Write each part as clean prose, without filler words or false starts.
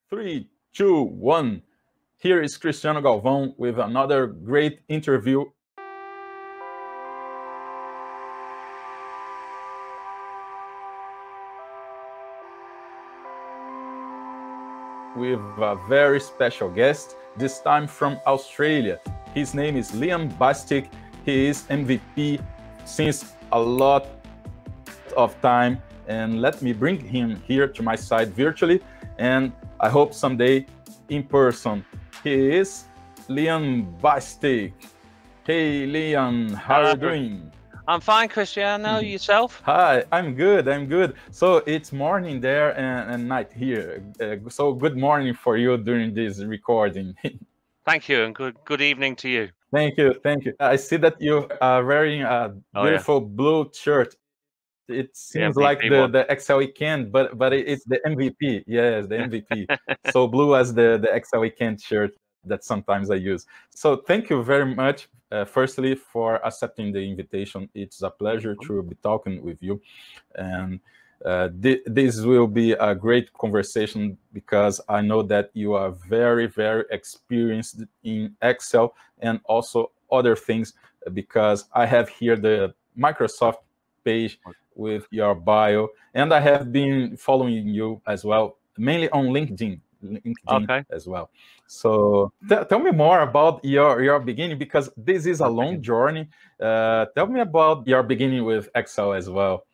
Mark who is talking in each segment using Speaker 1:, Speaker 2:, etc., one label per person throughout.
Speaker 1: Three, two, one. Here is Cristiano Galvao with another great interview with a very special guest, this time from Australia. His name is Liam Bastick. He is MVP since a lot of time, and let me bring him here to my side virtually, and I hope someday in person. He is Liam Bastick. Hey Liam, how are you doing?
Speaker 2: I'm fine, Cristiano. Yourself?
Speaker 1: Hi, I'm good. So it's morning there and night here. So good morning for you during this recording.
Speaker 2: Thank you, and good evening to you.
Speaker 1: Thank you. I see that you are wearing a beautiful blue shirt. It seems like the Excel weekend, but it's the MVP. Yes, the MVP. So blue as the Excel weekend shirt that sometimes I use. So thank you very much, firstly, for accepting the invitation. It's a pleasure to be talking with you. And this will be a great conversation because I know that you are very, very experienced in Excel and also other things, because I have here the Microsoft page with your bio, and I have been following you as well, mainly on LinkedIn as well. So tell me more about your beginning, because this is a long journey. Tell me about your beginning with Excel as well.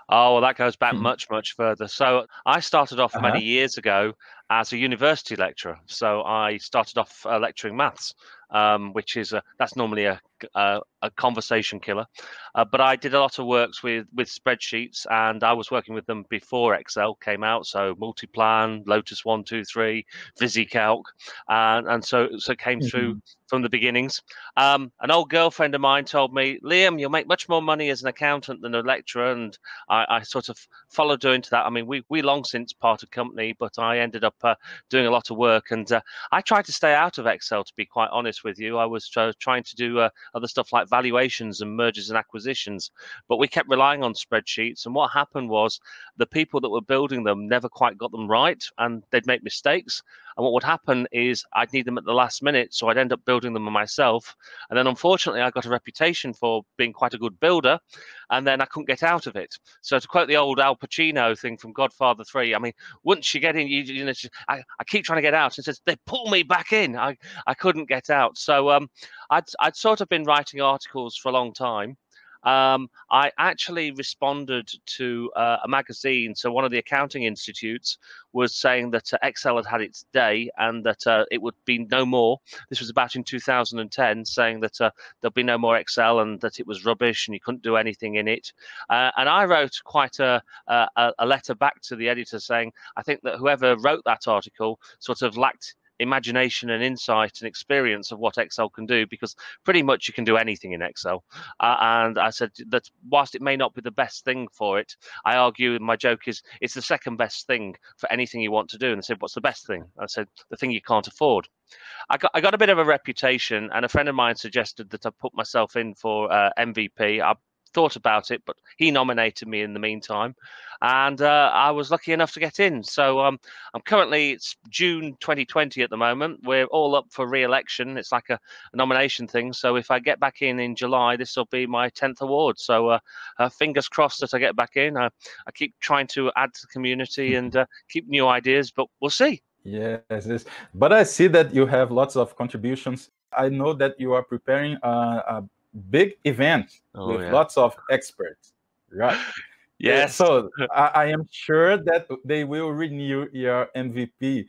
Speaker 2: Oh, well, that goes back much further. So I started off many years ago as a university lecturer. So I started off lecturing maths, which is that's normally a conversation killer. But I did a lot of works with spreadsheets, and I was working with them before Excel came out. So Multiplan, Lotus 123, VisiCalc, and so it came through from the beginnings. An old girlfriend of mine told me, Liam, you'll make much more money as an accountant than a lecturer, and I sort of followed her into that. I mean, we long since parted company, but I ended up doing a lot of work, and I tried to stay out of Excel, to be quite honest with you. I was trying to do other stuff like valuations and mergers and acquisitions, but we kept relying on spreadsheets. And what happened was the people that were building them never quite got them right, and they'd make mistakes. And what would happen is I'd need them at the last minute, so I'd end up building them myself. And then unfortunately, I got a reputation for being quite a good builder, and then I couldn't get out of it. So to quote the old Al Pacino thing from Godfather 3, I mean, once you get in, you know, I keep trying to get out, and says they pull me back in. I couldn't get out. So I'd sort of been writing articles for a long time. I actually responded to a magazine. So one of the accounting institutes was saying that Excel had had its day and that it would be no more. This was about in 2010, saying that there'll be no more Excel and that it was rubbish and you couldn't do anything in it. And I wrote quite a letter back to the editor saying, I think that whoever wrote that article sort of lacked imagination and insight and experience of what Excel can do, because pretty much you can do anything in Excel. And I said that whilst it may not be the best thing for it, I argue, my joke is, it's the second best thing for anything you want to do. And they said, what's the best thing? I said, the thing you can't afford. I got a bit of a reputation, and a friend of mine suggested that I put myself in for MVP. I thought about it, but he nominated me in the meantime, and I was lucky enough to get in. So I'm currently, it's June 2020 at the moment. We're all up for re-election. It's like a nomination thing. So if I get back in July, this will be my 10th award. So fingers crossed that I get back in. I keep trying to add to the community and keep new ideas, but we'll see.
Speaker 1: Yes, but I see that you have lots of contributions. I know that you are preparing a big event with lots of experts, right?
Speaker 2: Yes.
Speaker 1: So I am sure that they will renew your MVP.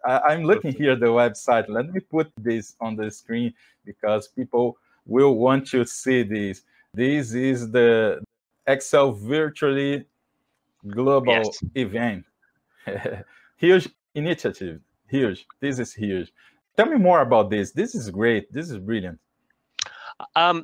Speaker 1: I'm looking here at the website. Let me put this on the screen because people will want to see this. This is the Excel Virtually Global event. Huge initiative. Huge. This is huge. Tell me more about this. This is great. This is brilliant.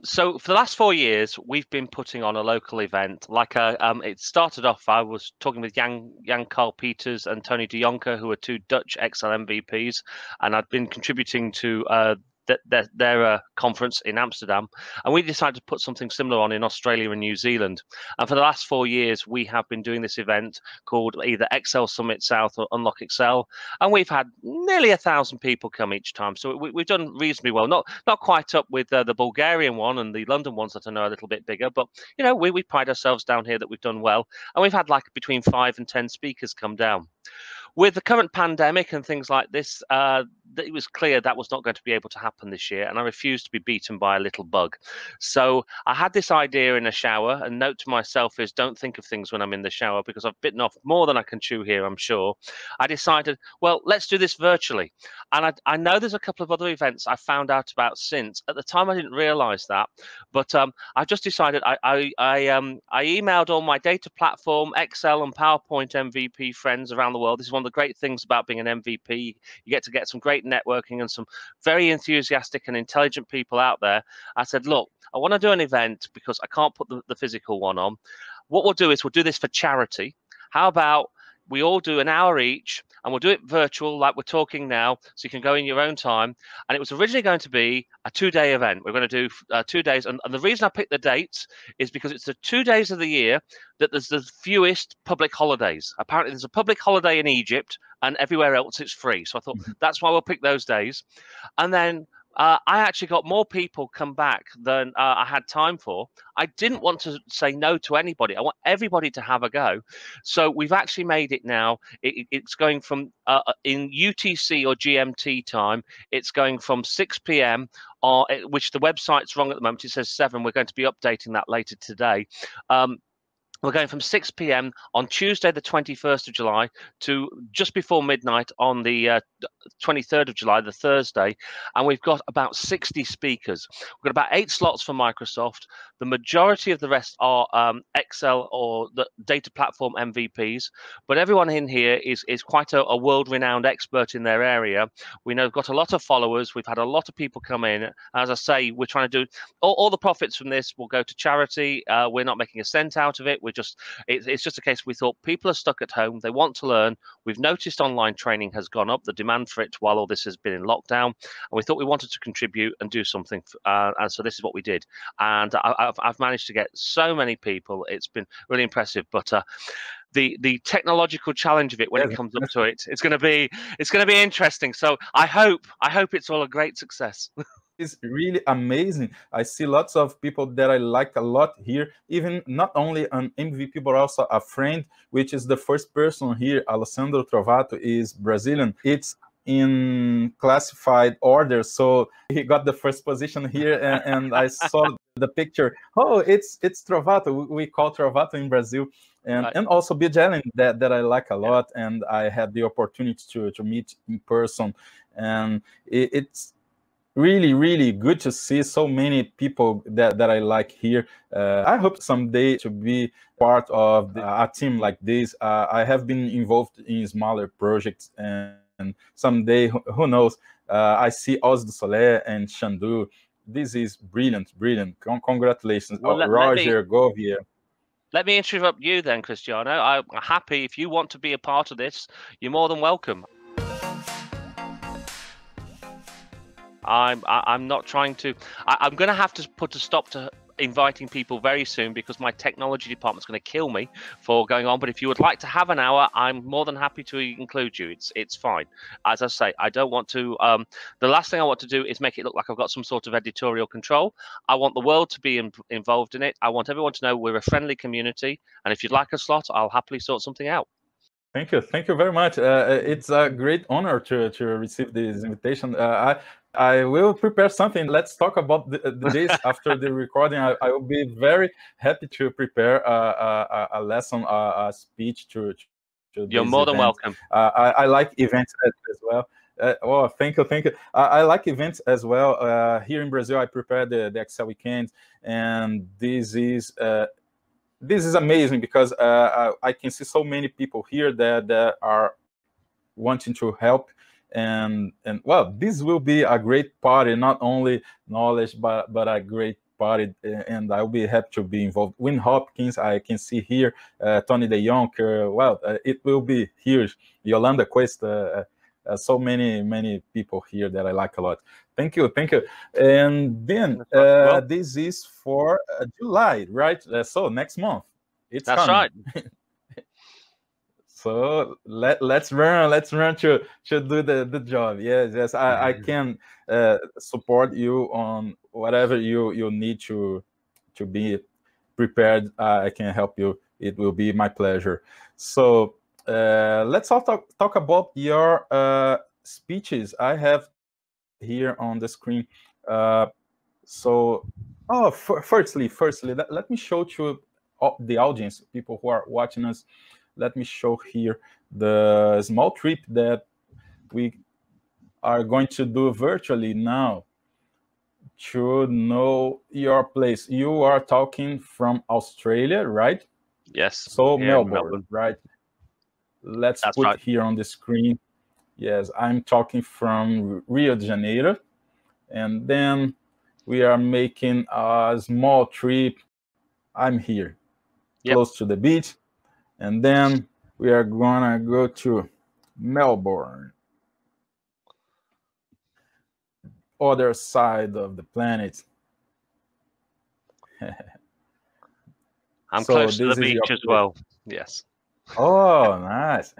Speaker 2: So for the last 4 years, we've been putting on a local event. Like it started off, I was talking with Jan Carl Peters and Tony de Jonker, who are two Dutch Excel MVPs, and I'd been contributing to their conference in Amsterdam, and we decided to put something similar on in Australia and New Zealand. And for the last 4 years, we have been doing this event called either Excel Summit South or Unlock Excel, and we've had nearly 1,000 people come each time. So we've done reasonably well. Not quite up with the Bulgarian one and the London ones that I know are a little bit bigger, but you know, we pride ourselves down here that we've done well, and we've had like between 5 and 10 speakers come down. With the current pandemic and things like this, it was clear that was not going to be able to happen this year, and I refused to be beaten by a little bug. So I had this idea in a shower, and note to myself is don't think of things when I'm in the shower, because I've bitten off more than I can chew here, I'm sure. I decided, well, let's do this virtually. And I know there's a couple of other events I found out about since. At the time, I didn't realize that, but I just decided I emailed all my data platform, Excel and PowerPoint MVP friends around the world. This is one of the great things about being an MVP. You get to get some great networking and some very enthusiastic and intelligent people out there. I said, look, I want to do an event because I can't put the physical one on. What we'll do is we'll do this for charity. How about we all do an hour each, and we'll do it virtual like we're talking now, so you can go in your own time. And it was originally going to be a 2-day event. We're going to do 2 days. And the reason I picked the dates is because it's the 2 days of the year that there's the fewest public holidays. Apparently there's a public holiday in Egypt, and everywhere else it's free. So I thought that's why we'll pick those days. And then I actually got more people come back than I had time for. I didn't want to say no to anybody. I want everybody to have a go. So we've actually made it now. It's going from in UTC or GMT time. It's going from 6 p.m. Which the website's wrong at the moment. It says 7. We're going to be updating that later today. We're going from 6 p.m. on Tuesday, the 21st of July, to just before midnight on the 23rd of July, the Thursday. And we've got about 60 speakers. We've got about 8 slots for Microsoft. The majority of the rest are Excel or the data platform MVPs. But everyone in here is quite a world-renowned expert in their area. We know we've got a lot of followers. We've had a lot of people come in. As I say, we're trying to do all the profits from this will go to charity. We're not making a cent out of it. It's just a case we thought people are stuck at home. They want to learn. We've noticed online training has gone up, the demand for it while all this has been in lockdown. And we thought we wanted to contribute and do something. And so this is what we did. And I've managed to get so many people. It's been really impressive. But the technological challenge of it when it comes up to it, it's going to be interesting. So I hope it's all a great success.
Speaker 1: Is really amazing. I see lots of people that I like a lot here, even not only an MVP, but also a friend, which is the first person here. Alessandro Trovato is Brazilian. It's in classified order, so he got the first position here, and I saw the picture. Oh, it's Trovato. We call Trovato in Brazil. And, right. And also Bjelen that I like a lot, and I had the opportunity to meet in person, and it's really, really good to see so many people that I like here. I hope someday to be part of a team like this. I have been involved in smaller projects, and someday, who knows, I see Osdo Soler and Chandu. This is brilliant, brilliant. Congratulations, well, Roger, Govier.
Speaker 2: Let me interrupt you then, Cristiano. I'm happy if you want to be a part of this, you're more than welcome. I'm not trying to. I'm going to have to put a stop to inviting people very soon because my technology department's going to kill me for going on. But if you would like to have an hour, I'm more than happy to include you. It's fine. As I say, I don't want to. The last thing I want to do is make it look like I've got some sort of editorial control. I want the world to be involved in it. I want everyone to know we're a friendly community. And if you'd like a slot, I'll happily sort something out.
Speaker 1: Thank you very much. It's a great honor to receive this invitation. I will prepare something. Let's talk about this after the recording. I will be very happy to prepare a lesson, a speech to
Speaker 2: You're more than welcome.
Speaker 1: I like events as well. Oh, thank you. I like events as well. Here in Brazil, I prepare the Excel weekend, and this is amazing because I can see so many people here that are wanting to help, and well, this will be a great party, not only knowledge but a great party, and I'll be happy to be involved. Win Hopkins, I can see here, Tony De Jong, well, it will be huge. Yolanda Quest, so many people here that I like a lot. Thank you. And then this is for July, right? So next month, it's
Speaker 2: That's
Speaker 1: coming.
Speaker 2: Right.
Speaker 1: So let's run to do the job. Yes, I can support you on whatever you need to be prepared. I can help you. It will be my pleasure. So let's also talk about your speeches. I have here on the screen. Firstly, let me show to the audience, people who are watching us. Let me show here the small trip that we are going to do virtually now to know your place. You are talking from Australia, right?
Speaker 2: Yes.
Speaker 1: So Melbourne, right? Let's put here on the screen. Yes, I'm talking from Rio de Janeiro. And then we are making a small trip. I'm here, close to the beach. And then we are gonna go to Melbourne, other side of the planet.
Speaker 2: I'm close to the beach as well. Yes.
Speaker 1: Oh, nice.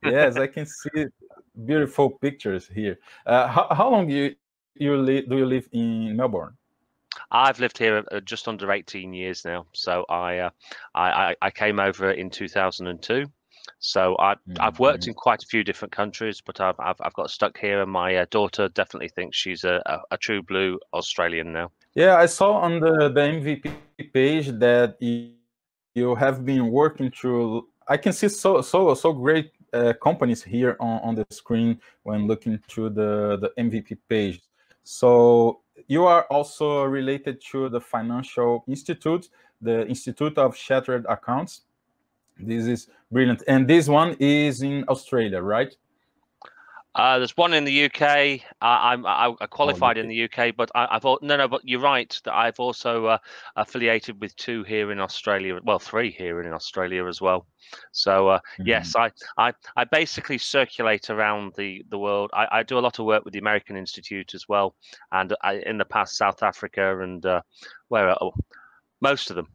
Speaker 1: Yes, I can see beautiful pictures here. How long do you live in Melbourne?
Speaker 2: I've lived here just under 18 years now. So I came over in 2002. So I've worked in quite a few different countries, but I've got stuck here, and my daughter definitely thinks she's a true blue Australian now.
Speaker 1: Yeah, I saw on the MVP page that you have been working through. I can see so great companies here on the screen when looking through the MVP page. So you are also related to the Financial Institute, the Institute of Chartered Accounts. This is brilliant. And this one is in Australia, right?
Speaker 2: There's one in the UK. I qualified in the UK, but but you're right that I've also affiliated with two here in Australia. Well, three here in Australia as well. So yes, I basically circulate around the world. I do a lot of work with the American Institute as well, and in the past South Africa and most of them.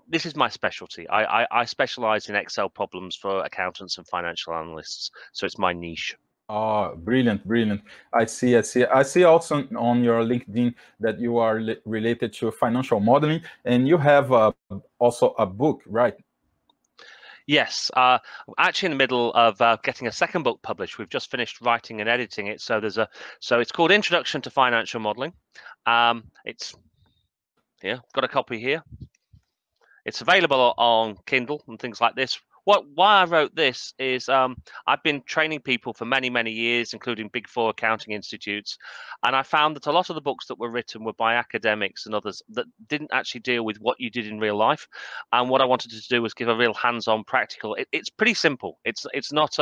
Speaker 2: This is my specialty. I specialize in Excel problems for accountants and financial analysts. So it's my niche.
Speaker 1: Oh, brilliant. I see also on your LinkedIn that you are related to financial modeling, and you have also a book, right?
Speaker 2: Yes, actually in the middle of getting a second book published. We've just finished writing and editing it. So it's called Introduction to Financial Modeling. It's got a copy here. It's available on Kindle and things like this. Why I wrote this is I've been training people for many years, including Big Four accounting institutes, and I found that a lot of the books that were written were by academics and others that didn't actually deal with what you did in real life. And what I wanted to do was give a real hands-on practical. It's pretty simple. It's not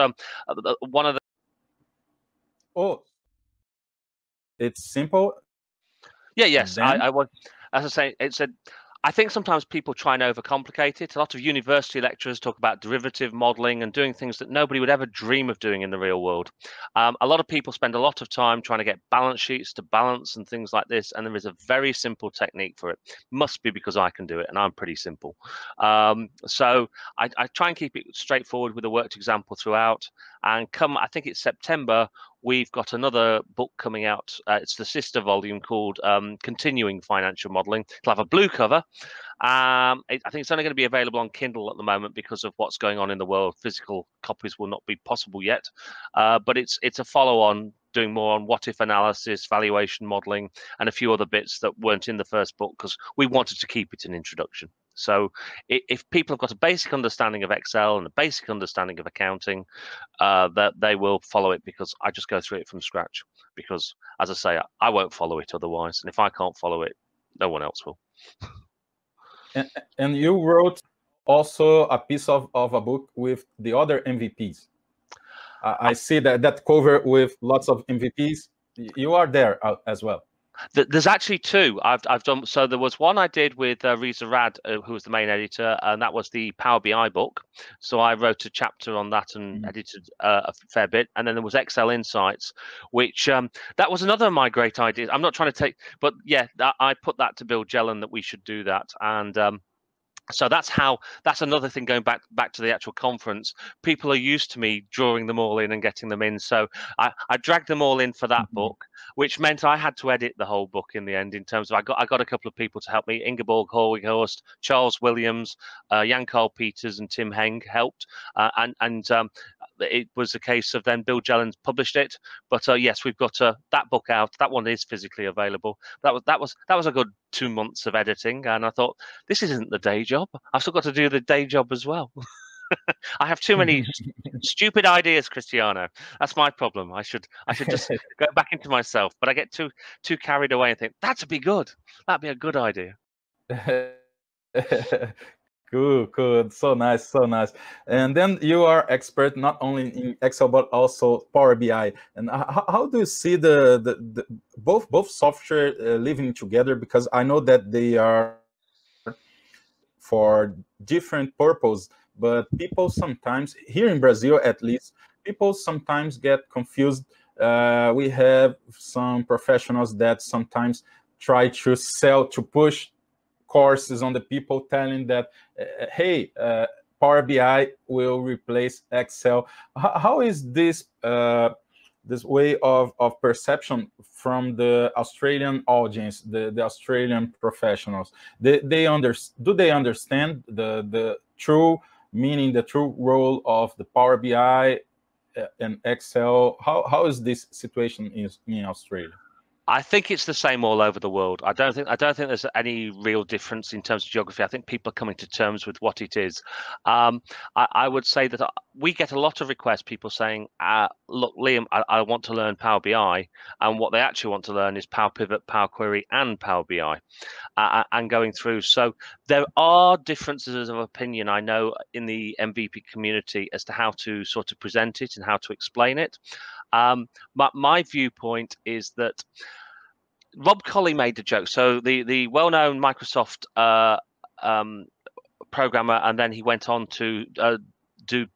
Speaker 2: one of the.
Speaker 1: Oh, it's simple.
Speaker 2: Yes. I was, as I say, I think sometimes people try and overcomplicate it. A lot of university lecturers talk about derivative modeling and doing things that nobody would ever dream of doing in the real world. A lot of people spend a lot of time trying to get balance sheets to balance and things like this, and there is a very simple technique for it. Must be because I can do it, and I'm pretty simple. So I try and keep it straightforward with a worked example throughout. And I think it's September, we've got another book coming out. It's the sister volume called Continuing Financial Modeling. It'll have a blue cover. I think it's only going to be available on Kindle at the moment because of what's going on in the world. Physical copies will not be possible yet, but it's a follow-on, doing more on what-if analysis, valuation modeling, and a few other bits that weren't in the first book because we wanted to keep it an introduction. So if people have got a basic understanding of Excel and a basic understanding of accounting, that they will follow it because I just go through it from scratch. Because, as I say, I won't follow it otherwise. And if I can't follow it, no one else will.
Speaker 1: And you wrote also a piece of a book with the other MVPs. I see that cover with lots of MVPs. You are there as well.
Speaker 2: There's actually two I've done. So there was one I did with Reza Rad, who was the main editor, and that was the Power BI book. So I wrote a chapter on that and edited a fair bit. And then there was Excel Insights, which that was another of my great ideas. I'm not trying to take, but yeah, I put that to Bill Jelen that we should do that. And so that's another thing, going back to the actual conference. People are used to me drawing them all in and getting them in. So I dragged them all in for that book, which meant I had to edit the whole book in the end. In terms of I got a couple of people to help me: Ingeborg Horwighorst, Charles Williams, Jan Carl Peters, and Tim Heng helped. It was a case of then Bill Jelen published it. But yes, we've got that book out. That one is physically available. That was a good 2 months of editing, and I thought, this isn't the day job. I've still got to do the day job as well. I have too many stupid ideas, Cristiano. That's my problem. I should just go back into myself, but I get too carried away and think that'd be good. That'd be a good idea.
Speaker 1: Cool. So nice. And then you are expert not only in Excel but also Power BI. And how do you see the both software living together? Because I know that they are for different purpose, but people sometimes, here in Brazil at least, people sometimes get confused. We have some professionals that sometimes try to push courses on the people, telling that, hey, Power BI will replace Excel. How is this this way of perception from the Australian audience, the Australian professionals? Do they understand the true meaning, the true role of the Power BI and Excel? How is this situation in Australia?
Speaker 2: I think it's the same all over the world. I don't think there's any real difference in terms of geography. I think people are coming to terms with what it is. I would say that we get a lot of requests, people saying, look, Liam, I want to learn Power BI. And what they actually want to learn is Power Pivot, Power Query, and Power BI. And going through. So there are differences of opinion, I know, in the MVP community as to how to sort of present it and how to explain it. My viewpoint is that Rob Colley made a joke. So the well-known Microsoft programmer, and then he went on to do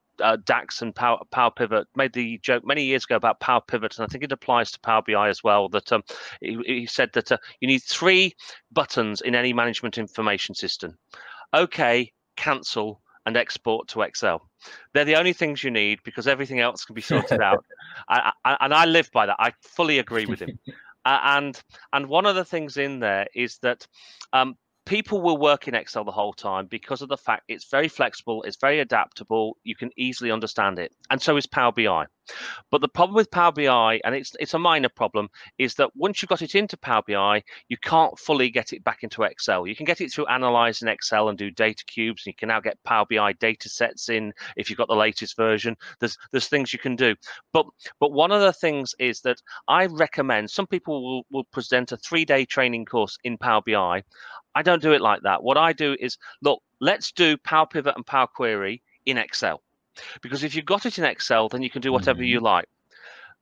Speaker 2: DAX and Power Pivot, made the joke many years ago about Power Pivot, and I think it applies to Power BI as well, that he said that you need 3 buttons in any management information system: OK, cancel, and export to Excel. They're the only things you need, because everything else can be sorted out. And I live by that. I fully agree with him. And one of the things in there is that people will work in Excel the whole time because of the fact it's very flexible, it's very adaptable, you can easily understand it. And so is Power BI. But the problem with Power BI, and it's a minor problem, is that once you've got it into Power BI, you can't fully get it back into Excel. You can get it through Analyze in Excel and do data cubes, and you can now get Power BI data sets in if you've got the latest version. There's things you can do. But one of the things is that I recommend, some people will present a 3-day training course in Power BI. I don't do it like that. What I do is, look, let's do Power Pivot and Power Query in Excel. Because if you've got it in Excel, then you can do whatever you like.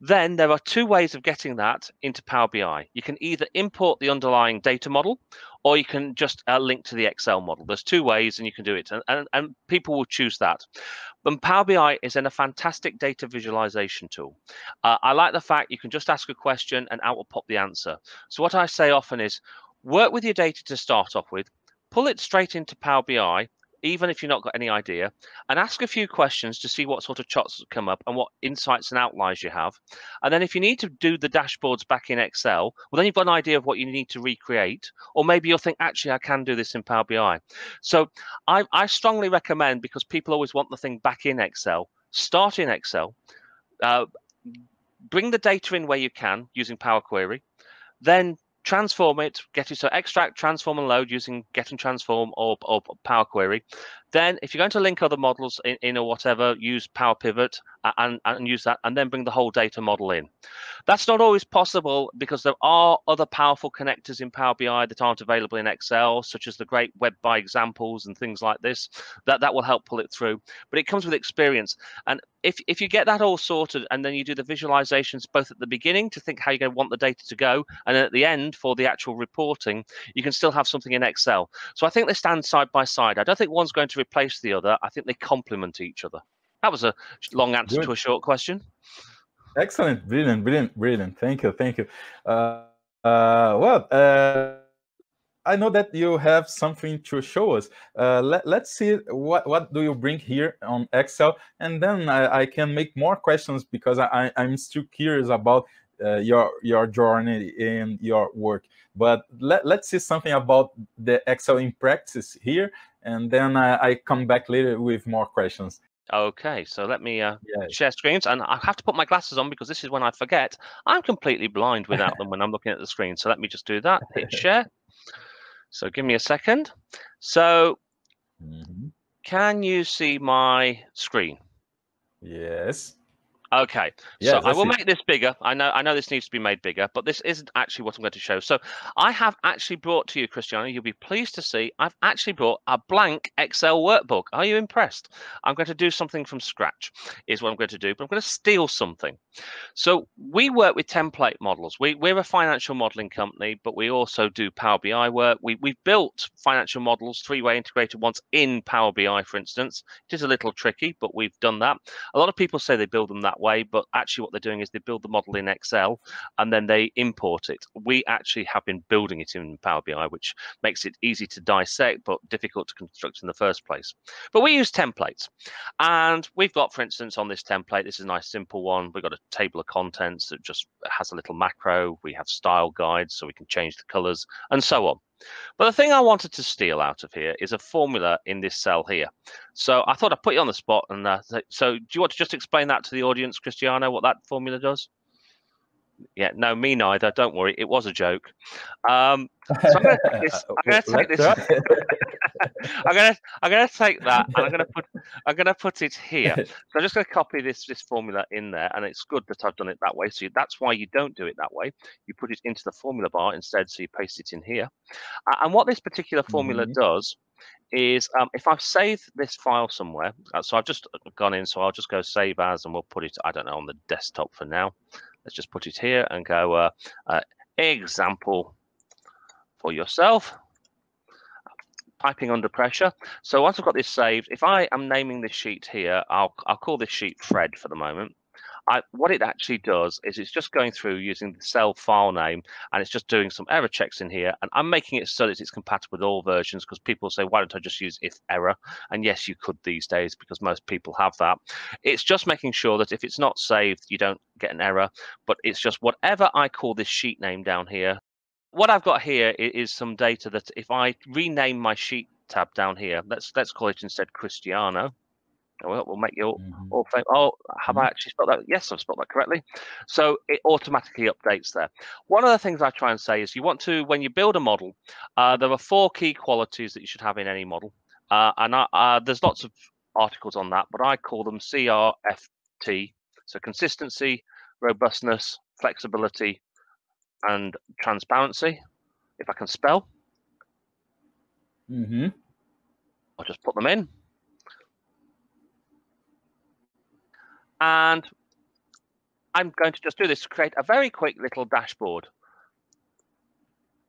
Speaker 2: Then there are 2 ways of getting that into Power BI. You can either import the underlying data model, or you can just link to the Excel model. There's 2 ways, and you can do it. And people will choose that. But Power BI is then a fantastic data visualization tool. I like the fact you can just ask a question and out will pop the answer. So what I say often is, work with your data to start off with, pull it straight into Power BI, even if you've not got any idea, and ask a few questions to see what sort of charts come up and what insights and outliers you have. And then if you need to do the dashboards back in Excel, well, then you've got an idea of what you need to recreate, or maybe you'll think, actually, I can do this in Power BI. So I strongly recommend, because people always want the thing back in Excel, start in Excel, bring the data in where you can using Power Query, then transform it, get it, so extract, transform, and load using Get and Transform or Power Query. Then if you're going to link other models in or whatever, use Power Pivot and use that, and then bring the whole data model in. That's not always possible because there are other powerful connectors in Power BI that aren't available in Excel, such as the great web by examples and things like this. That will help pull it through. But it comes with experience. And if you get that all sorted and then you do the visualizations both at the beginning to think how you're going to want the data to go, and then at the end for the actual reporting, you can still have something in Excel. So I think they stand side by side. I don't think one's going to replace the other. I think they complement each other. That was a long answer to a short question.
Speaker 1: Excellent, brilliant. Thank you. I know that you have something to show us. Let's see what do you bring here on Excel, and then I can make more questions because I'm still curious about your journey and your work. But let's see something about the Excel in practice here, and then I come back later with more questions.
Speaker 2: Okay, so let me share screens, and I have to put my glasses on because this is when I forget. I'm completely blind without them when I'm looking at the screen. So let me just do that, hit share. So give me a second. So can you see my screen?
Speaker 1: Yes.
Speaker 2: Okay, so I will make this bigger. I know this needs to be made bigger, but this isn't actually what I'm going to show. So I have actually brought to you, Cristiano, you'll be pleased to see, I've actually brought a blank Excel workbook. Are you impressed? I'm going to do something from scratch, is what I'm going to do, but I'm going to steal something. So we work with template models. We're a financial modeling company, but we also do Power BI work. We've built financial models, three-way integrated ones in Power BI, for instance. It is a little tricky, but we've done that. A lot of people say they build them that way, but actually what they're doing is they build the model in Excel and then they import it. We actually have been building it in Power BI, which makes it easy to dissect, but difficult to construct in the first place. But we use templates. And we've got, for instance, on this template, this is a nice simple one. We've got a table of contents that just has a little macro. We have style guides so we can change the colors and so on. But the thing I wanted to steal out of here is a formula in this cell here. So I thought I'd put you on the spot. And so do you want to just explain that to the audience, Cristiano, what that formula does? Yeah, no, me neither. Don't worry. It was a joke. So I'm going to take this. I'm going to take this. I'm going to take that and I'm going to put it here. So I'm just going to copy this formula in there, and it's good that I've done it that way. So that's why you don't do it that way. You put it into the formula bar instead, so you paste it in here. And what this particular formula does is if I've saved this file somewhere, so I've just gone in, so I'll just go save as, and we'll put it, I don't know, on the desktop for now. Let's just put it here and go example for yourself. Typing under pressure. So once I've got this saved, if I am naming this sheet here, I'll call this sheet Fred for the moment. What it actually does is it's just going through using the cell file name, and it's just doing some error checks in here, and I'm making it so that it's compatible with all versions, because people say, why don't I just use if error? And yes, you could these days because most people have that. It's just making sure that if it's not saved, you don't get an error, but it's just whatever I call this sheet name down here. What I've got here is some data that if I rename my sheet tab down here, let's call it instead Cristiano. We'll make you all think, oh, have I actually spelled that? Yes, I've spelled that correctly. So it automatically updates there. One of the things I try and say is you want to, when you build a model, there are 4 key qualities that you should have in any model. And there's lots of articles on that, but I call them CRFT. So consistency, robustness, flexibility, and transparency, if I can spell. I'll just put them in. And I'm going to just do this to create a very quick little dashboard.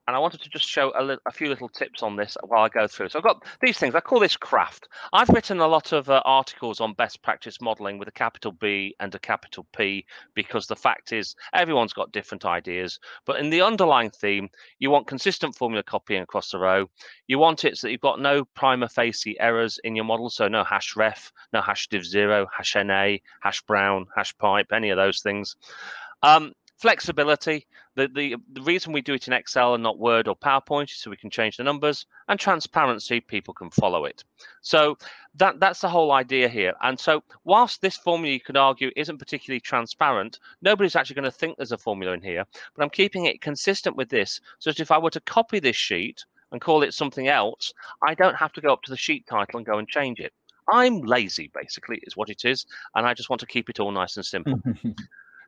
Speaker 2: And I wanted to just show a few little tips on this while I go through. So I've got these things. I call this craft. I've written a lot of articles on best practice modeling with a capital B and a capital P, because the fact is everyone's got different ideas. But in the underlying theme, you want consistent formula copying across the row. You want it so that you've got no prima facie errors in your model. So no hash ref, no hash div 0, hash NA, hash brown, hash pipe, any of those things. Flexibility, the reason we do it in Excel and not Word or PowerPoint is so we can change the numbers, and transparency, people can follow it. So that's the whole idea here. And so whilst this formula, you could argue, isn't particularly transparent, nobody's actually going to think there's a formula in here, but I'm keeping it consistent with this, so that if I were to copy this sheet and call it something else, I don't have to go up to the sheet title and go and change it. I'm lazy, basically, is what it is, and I just want to keep it all nice and simple.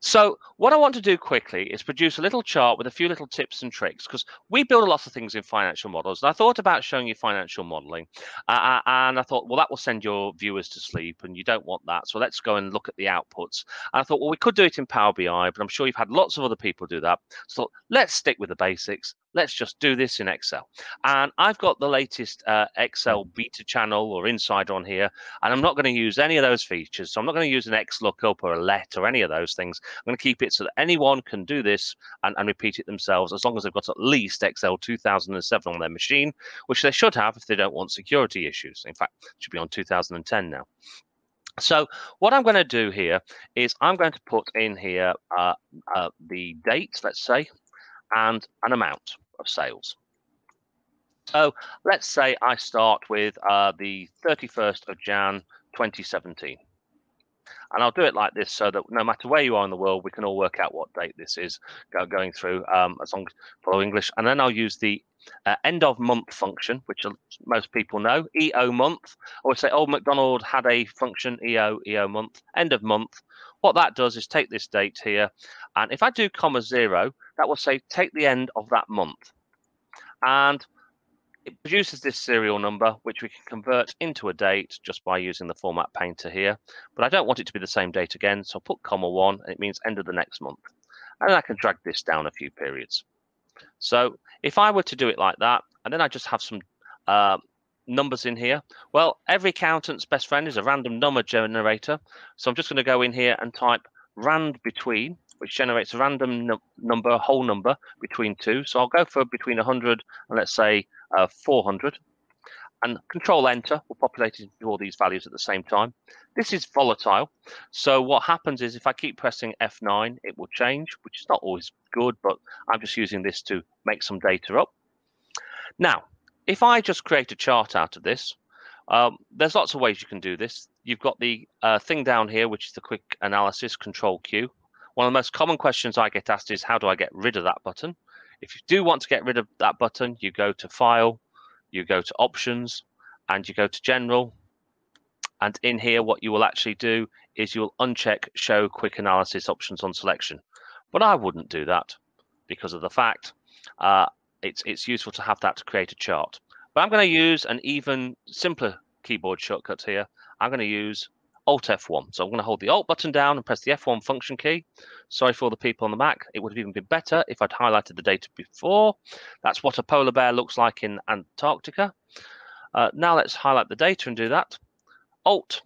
Speaker 2: So what I want to do quickly is produce a little chart with a few little tips and tricks, because we build a lot of things in financial models. And I thought about showing you financial modeling, and I thought, well, that will send your viewers to sleep, and you don't want that. So let's go and look at the outputs. And I thought, well, we could do it in Power BI, but I'm sure you've had lots of other people do that. So let's stick with the basics. Let's just do this in Excel. And I've got the latest Excel beta channel or insider on here, and I'm not going to use any of those features. So I'm not going to use an XLOOKUP or a LET or any of those things. I'm going to keep it so that anyone can do this and repeat it themselves, as long as they've got at least Excel 2007 on their machine, which they should have if they don't want security issues. In fact, it should be on 2010 now. So what I'm going to do here is I'm going to put in here the date, let's say, and an amount of sales. So let's say I start with the 31st of Jan 2017. And I'll do it like this so that no matter where you are in the world, we can all work out what date this is going through, as long as follow English. And then I'll use the end of month function, which most people know, EO month. I would say, oh, McDonald had a function, EO month, end of month. What that does is take this date here. And if I do comma 0, that will say take the end of that month. And it produces this serial number, which we can convert into a date just by using the format painter here. But I don't want it to be the same date again, so I'll put comma 1, and it means end of the next month. And then I can drag this down a few periods. So if I were to do it like that, and then I just have some numbers in here, well, every accountant's best friend is a random number generator. So I'm just going to go in here and type rand between, which generates a random number, a whole number between 2. So I'll go for between 100 and let's say 400. And Control Enter will populate into all these values at the same time. This is volatile. So what happens is if I keep pressing F9, it will change, which is not always good, but I'm just using this to make some data up. Now, if I just create a chart out of this, there's lots of ways you can do this. You've got the thing down here, which is the quick analysis, Control Q. One of the most common questions I get asked is, how do I get rid of that button? If you do want to get rid of that button, you go to File, you go to Options, and you go to General. And in here, what you will actually do is you'll uncheck Show Quick Analysis Options on Selection. But I wouldn't do that because of the fact it's useful to have that to create a chart. But I'm going to use an even simpler keyboard shortcut here. I'm going to use Alt F1. So I'm going to hold the Alt button down and press the F1 function key. Sorry for all the people on the Mac. It would have even been better if I'd highlighted the data before. That's what a polar bear looks like in Antarctica. Now let's highlight the data and do that. Alt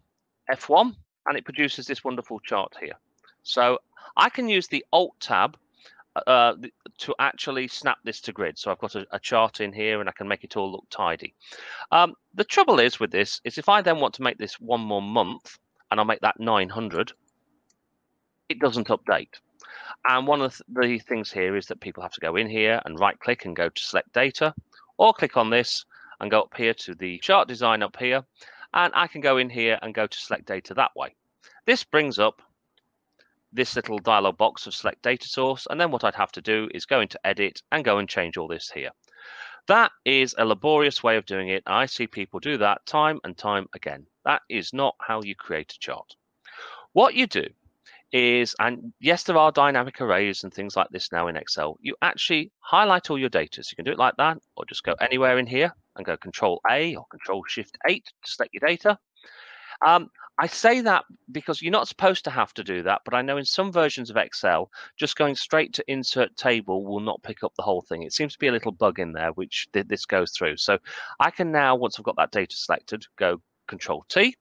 Speaker 2: F1, and it produces this wonderful chart here. So I can use the Alt tab to actually snap this to grid. So I've got a chart in here and I can make it all look tidy. The trouble is with this is if I then want to make this one more month, and I'll make that 900, it doesn't update. And one of the things here is that people have to go in here and right click and go to select data, or click on this and go up here to the chart design up here, and I can go in here and go to select data that way. This brings up this little dialog box of select data source, and then what I'd have to do is go into edit and go and change all this here. That is a laborious way of doing it. I see people do that time and time again. That is not how you create a chart. What you do is, and yes, there are dynamic arrays and things like this now in Excel, you actually highlight all your data. So you can do it like that, or just go anywhere in here and go Control A or Control Shift 8 to select your data. I say that because you're not supposed to have to do that, but I know in some versions of Excel, just going straight to Insert Table will not pick up the whole thing. It seems to be a little bug in there, which this goes through. So I can now, once I've got that data selected, go Control T,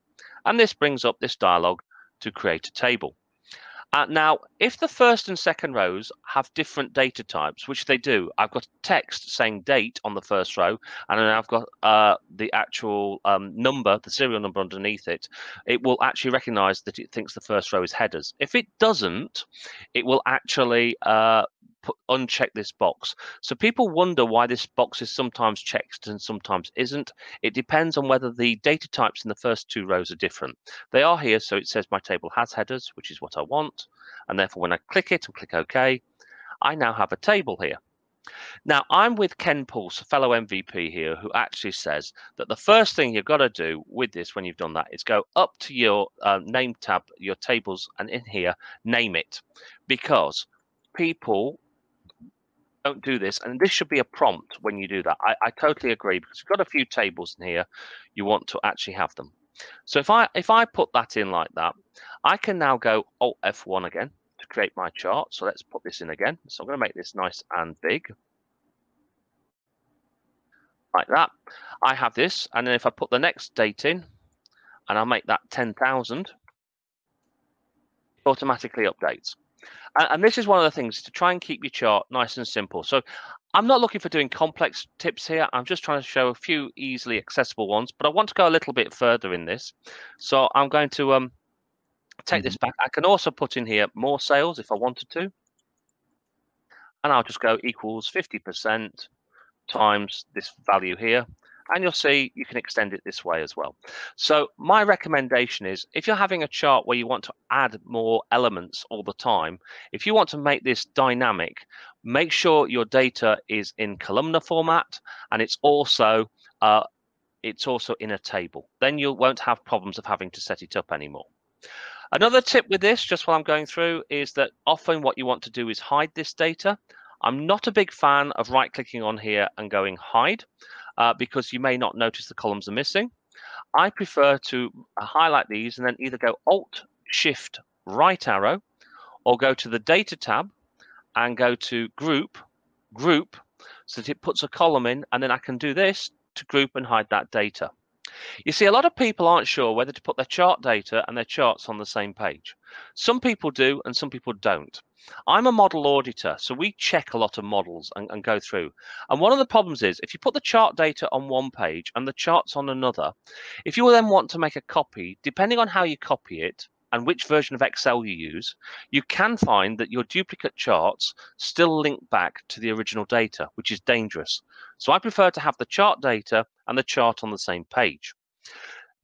Speaker 2: and this brings up this dialog to create a table. Now, if the first and second rows have different data types, which they do, I've got text saying date on the first row, and then I've got the actual number, the serial number underneath it. It will actually recognize that it thinks the first row is headers. If it doesn't, it will actually uncheck this box. So people wonder why this box is sometimes checked and sometimes isn't. It depends on whether the data types in the first two rows are different. They are here, so it says my table has headers, which is what I want. And therefore, when I click it and click OK, I now have a table here. Now, I'm with Ken Pulse, a fellow MVP here, who actually says that the first thing you've got to do with this when you've done that is go up to your name tab, your tables, and in here, name it. Because people don't do this, and this should be a prompt when you do that. I totally agree, because you've got a few tables in here, you want to actually have them. So if I put that in like that, I can now go Alt F1 again to create my chart. So let's put this in again. So I'm going to make this nice and big. Like that. I have this, and then if I put the next date in, and I'll make that 10,000, it automatically updates. And this is one of the things, to try and keep your chart nice and simple. So I'm not looking for doing complex tips here. I'm just trying to show a few easily accessible ones, but I want to go a little bit further in this. So I'm going to take this back. I can also put in here more sales if I wanted to. And I'll just go equals 50% times this value here. And you'll see you can extend it this way as well. So my recommendation is, if you're having a chart where you want to add more elements all the time, if you want to make this dynamic, make sure your data is in columnar format, and it's also in a table. Then you won't have problems of having to set it up anymore. Another tip with this, just while I'm going through, is that often what you want to do is hide this data. I'm not a big fan of right-clicking on here and going hide, because you may not notice the columns are missing. I prefer to highlight these and then either go Alt, Shift, right arrow, or go to the Data tab and go to Group, so that it puts a column in, and then I can do this to group and hide that data. You see, a lot of people aren't sure whether to put their chart data and their charts on the same page. Some people do and some people don't. I'm a model auditor, so we check a lot of models and go through. And one of the problems is, if you put the chart data on one page and the charts on another, if you then want to make a copy, depending on how you copy it and which version of Excel you use, you can find that your duplicate charts still link back to the original data, which is dangerous. So I prefer to have the chart data and the chart on the same page.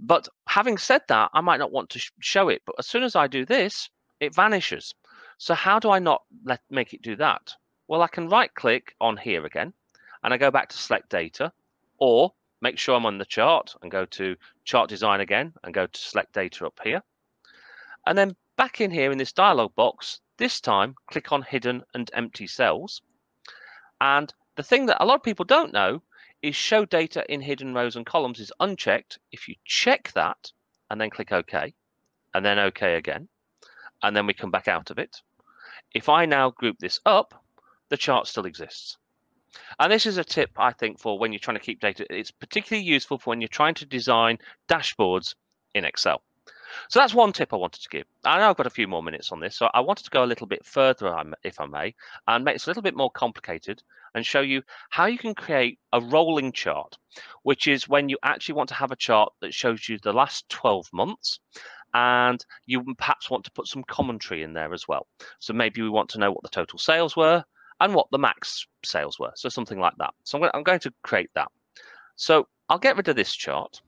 Speaker 2: But having said that, I might not want to show it, but as soon as I do this, it vanishes. So how do I not make it do that? Well, I can right click on here again, and I go back to select data, or make sure I'm on the chart and go to chart design again and go to select data up here. And then back in here in this dialog box, this time click on hidden and empty cells. And the thing that a lot of people don't know is show data in hidden rows and columns is unchecked. If you check that and then click OK, and then OK again, and then we come back out of it. If I now group this up, the chart still exists. And this is a tip, I think, for when you're trying to keep data. It's particularly useful for when you're trying to design dashboards in Excel. So that's one tip I wanted to give. I know I've got a few more minutes on this, so I wanted to go a little bit further, if I may, and make it a little bit more complicated and show you how you can create a rolling chart, which is when you actually want to have a chart that shows you the last 12 months, and you perhaps want to put some commentary in there as well. So maybe we want to know what the total sales were and what the max sales were, so something like that. So I'm going to create that. So I'll get rid of this chart.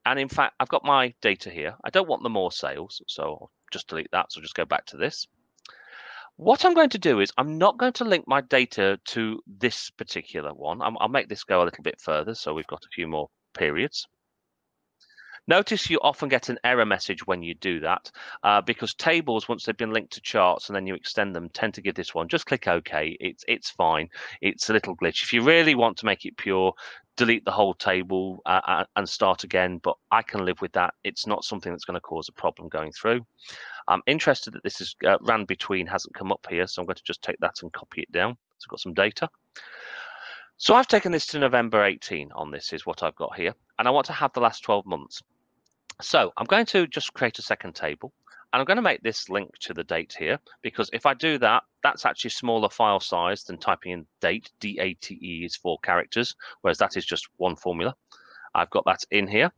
Speaker 2: And in fact, I've got my data here. I don't want the more sales, so I'll just delete that. So just go back to this. What I'm going to do is I'm not going to link my data to this particular one. I'll make this go a little bit further, so we've got a few more periods. Notice you often get an error message when you do that, because tables, once they've been linked to charts and then you extend them, tend to give this one. Just click OK. It's fine. It's a little glitch. If you really want to make it pure, delete the whole table and start again, but I can live with that. It's not something that's going to cause a problem going through. I'm interested that this is ran between hasn't come up here, so I'm going to just take that and copy it down. So I've got some data. So I've taken this to November 18 on this is what I've got here, and I want to have the last 12 months. So I'm going to just create a second table, and I'm going to make this link to the date here, because if I do that, that's actually smaller file size than typing in date. D-A-T-E is 4 characters, whereas that is just one formula. I've got that in here.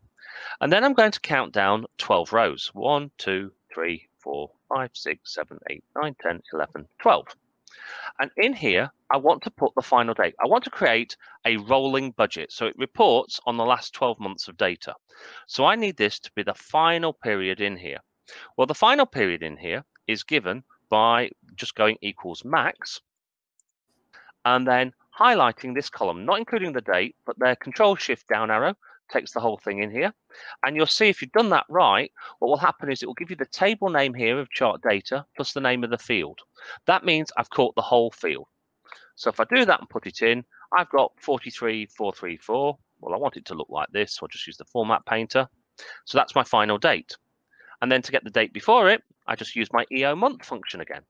Speaker 2: And then I'm going to count down 12 rows. 1, 2, 3, 4, 5, 6, 7, 8, 9, 10, 11, 12. And in here, I want to put the final date. I want to create a rolling budget, so it reports on the last 12 months of data. So I need this to be the final period in here. Well, the final period in here is given by just going equals max, and then highlighting this column, not including the date, but their Control-Shift down arrow takes the whole thing in here. And you'll see if you've done that right, what will happen is it will give you the table name here of chart data plus the name of the field. That means I've caught the whole field. So if I do that and put it in, I've got 43434. Well, I want it to look like this, so I'll just use the format painter. So that's my final date. And then to get the date before it, I just use my EO month function again.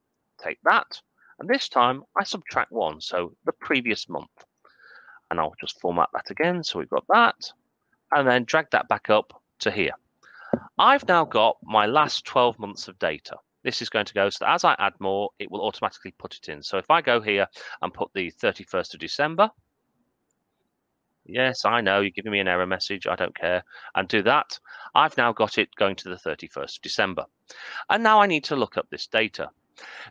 Speaker 2: Take that, and this time I subtract 1, so the previous month. And I'll just format that again, so we've got that, and then drag that back up to here. I've now got my last 12 months of data. This is going to go so that as I add more, it will automatically put it in. So if I go here and put the 31st of December, yes, I know, you're giving me an error message, I don't care, and do that, I've now got it going to the 31st of December. And now I need to look up this data.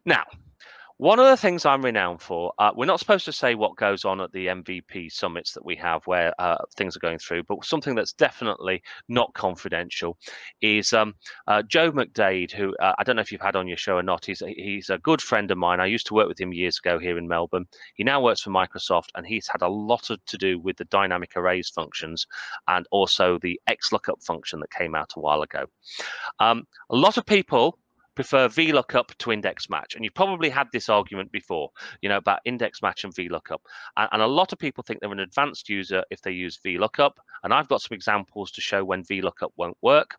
Speaker 2: Now, one of the things I'm renowned for, we're not supposed to say what goes on at the MVP summits that we have where things are going through, but something that's definitely not confidential is Joe McDade, who I don't know if you've had on your show or not. He's a good friend of mine. I used to work with him years ago here in Melbourne. He now works for Microsoft, and he's had a lot to do with the dynamic arrays functions and also the XLOOKUP function that came out a while ago. A lot of people prefer VLOOKUP to index match, and you've probably had this argument before, you know, about index match and VLOOKUP, and a lot of people think they're an advanced user if they use VLOOKUP, and I've got some examples to show when VLOOKUP won't work.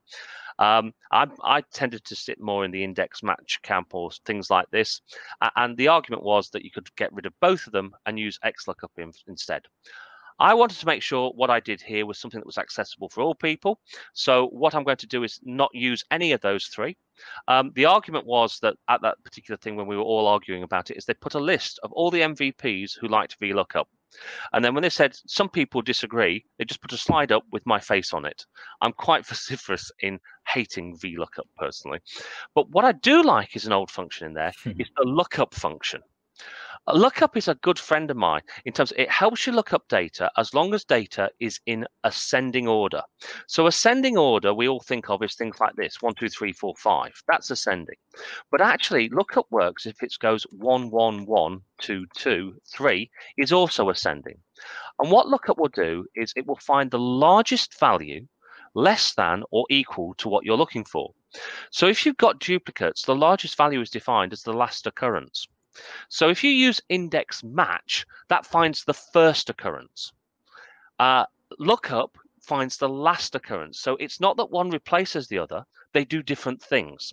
Speaker 2: I tended to sit more in the index match camp or things like this, and the argument was that you could get rid of both of them and use XLOOKUP instead. I wanted to make sure what I did here was something that was accessible for all people. So what I'm going to do is not use any of those three. The argument was that at that particular thing when we were all arguing about it is they put a list of all the MVPs who liked VLOOKUP. And then when they said some people disagree, they just put a slide up with my face on it. I'm quite vociferous in hating VLOOKUP personally. But what I do like is an old function in there is the lookup function. A lookup is a good friend of mine in terms of it helps you look up data as long as data is in ascending order. So ascending order we all think of as things like this, 1, 2, 3, 4, 5. That's ascending. But actually lookup works if it goes 1, 1, 1, 2, 2, 3 is also ascending. And what lookup will do is it will find the largest value less than or equal to what you're looking for. So if you've got duplicates, the largest value is defined as the last occurrence. So if you use index match, that finds the first occurrence. Lookup finds the last occurrence. So it's not that one replaces the other, they do different things.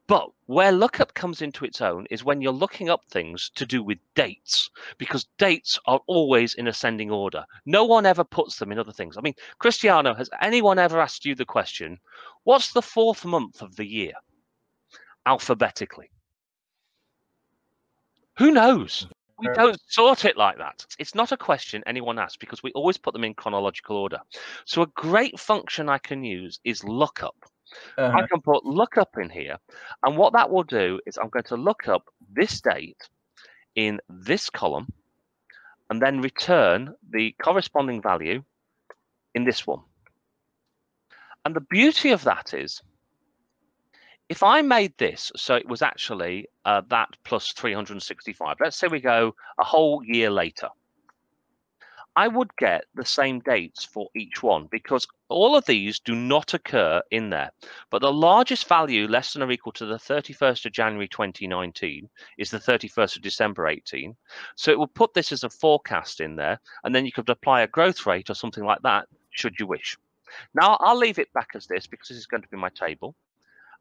Speaker 2: But where lookup comes into its own is when you're looking up things to do with dates, because dates are always in ascending order. No one ever puts them in other things. I mean, Cristiano, has anyone ever asked you the question, what's the 4th month of the year alphabetically? Who knows? We don't sort it like that. It's not a question anyone asks because we always put them in chronological order. So a great function I can use is lookup. I can put lookup in here, and what that will do is I'm going to look up this date in this column and then return the corresponding value in this one. And the beauty of that is if I made this so it was actually that plus 365, let's say we go a whole year later, I would get the same dates for each one because all of these do not occur in there. But the largest value less than or equal to the 31st of January 2019 is the 31st of December 18. So it will put this as a forecast in there, and then you could apply a growth rate or something like that should you wish. Now I'll leave it back as this because this is going to be my table.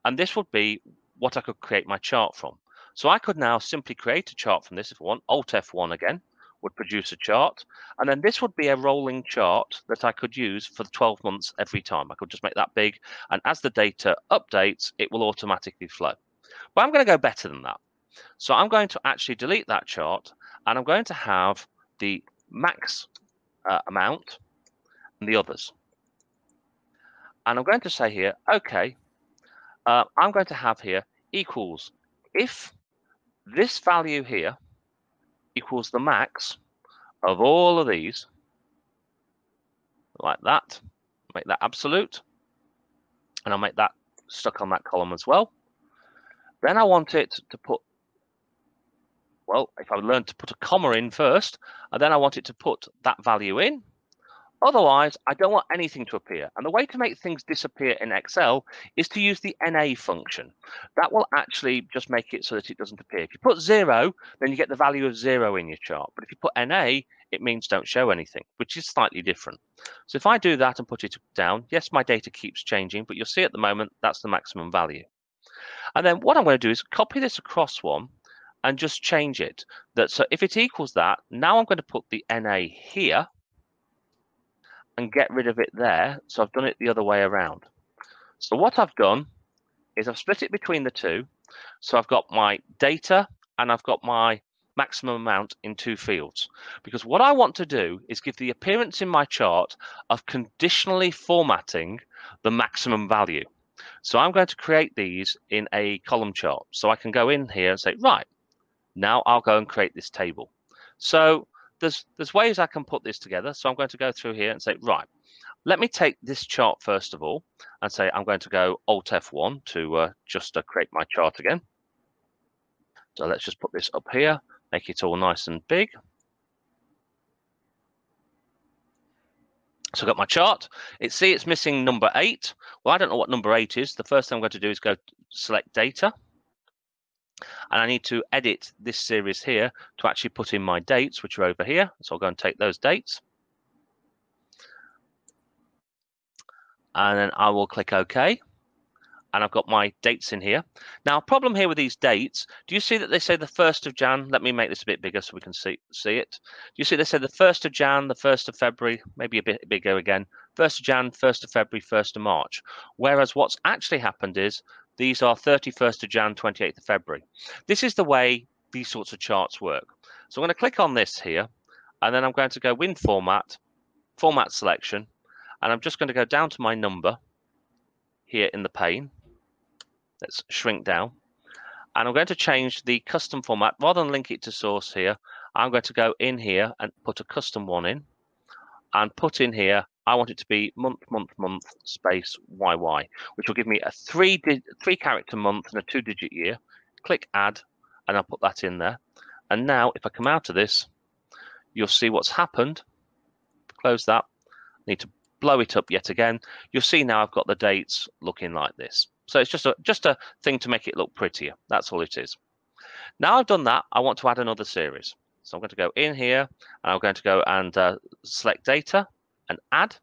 Speaker 2: And this would be what I could create my chart from. So I could now simply create a chart from this if I want. Alt F1 again would produce a chart. And then this would be a rolling chart that I could use for the 12 months every time. I could just make that big. And as the data updates, it will automatically flow. But I'm going to go better than that. So I'm going to actually delete that chart. And I'm going to have the max amount and the others. And I'm going to say here, OK, I'm going to have here equals if this value here equals the max of all of these, like that, make that absolute, and I'll make that stuck on that column as well. Then I want it to put Well, if I learn to put a comma in first, and then I want it to put that value in. Otherwise, I don't want anything to appear. And the way to make things disappear in Excel is to use the NA function. That will actually just make it so that it doesn't appear. If you put 0, then you get the value of 0 in your chart. But if you put NA, it means don't show anything, which is slightly different. So if I do that and put it down, yes, my data keeps changing, but you'll see at the moment that's the maximum value. And then what I'm going to do is copy this across one and just change it. So if it equals that, now I'm going to put the NA here and get rid of it there. So I've done it the other way around. So what I've done is I've split it between the two. So I've got my data and I've got my maximum amount in 2 fields. Because what I want to do is give the appearance in my chart of conditionally formatting the maximum value. So I'm going to create these in a column chart. So I can go in here and say, right, now I'll go and create this table. So there's ways I can put this together. So I'm going to go through here and say, right, let me take this chart first of all and say I'm going to go Alt F1 to just create my chart again. So let's just put this up here, make it all nice and big. So I've got my chart. It's missing number 8. Well, I don't know what number 8 is. The first thing I'm going to do is go select data. And I need to edit this series here to actually put in my dates, which are over here. So I'll go and take those dates. And then I will click OK. And I've got my dates in here. Now, problem here with these dates, do you see that they say the 1st of Jan? Let me make this a bit bigger so we can see it. Do you see they say the 1st of Jan, the 1st of February, maybe a bit bigger again, 1st of Jan, 1st of February, 1st of March. Whereas what's actually happened is these are 31st of Jan, 28th of February. This is the way these sorts of charts work. So I'm going to click on this here, and then I'm going to go Win Format, Format Selection, and I'm just going to go down to my number here in the pane. Let's shrink down. And I'm going to change the custom format. Rather than link it to source here, I'm going to go in here and put a custom one in. And put in here, I want it to be month, month, month, space, YY, which will give me a 3-character month and a 2-digit year. Click Add, and I'll put that in there. And now, if I come out of this, you'll see what's happened. Close that. Need to blow it up yet again. You'll see now I've got the dates looking like this. So it's just a thing to make it look prettier. That's all it is. Now I've done that, I want to add another series. So I'm going to go in here, and I'm going to go and select data and add.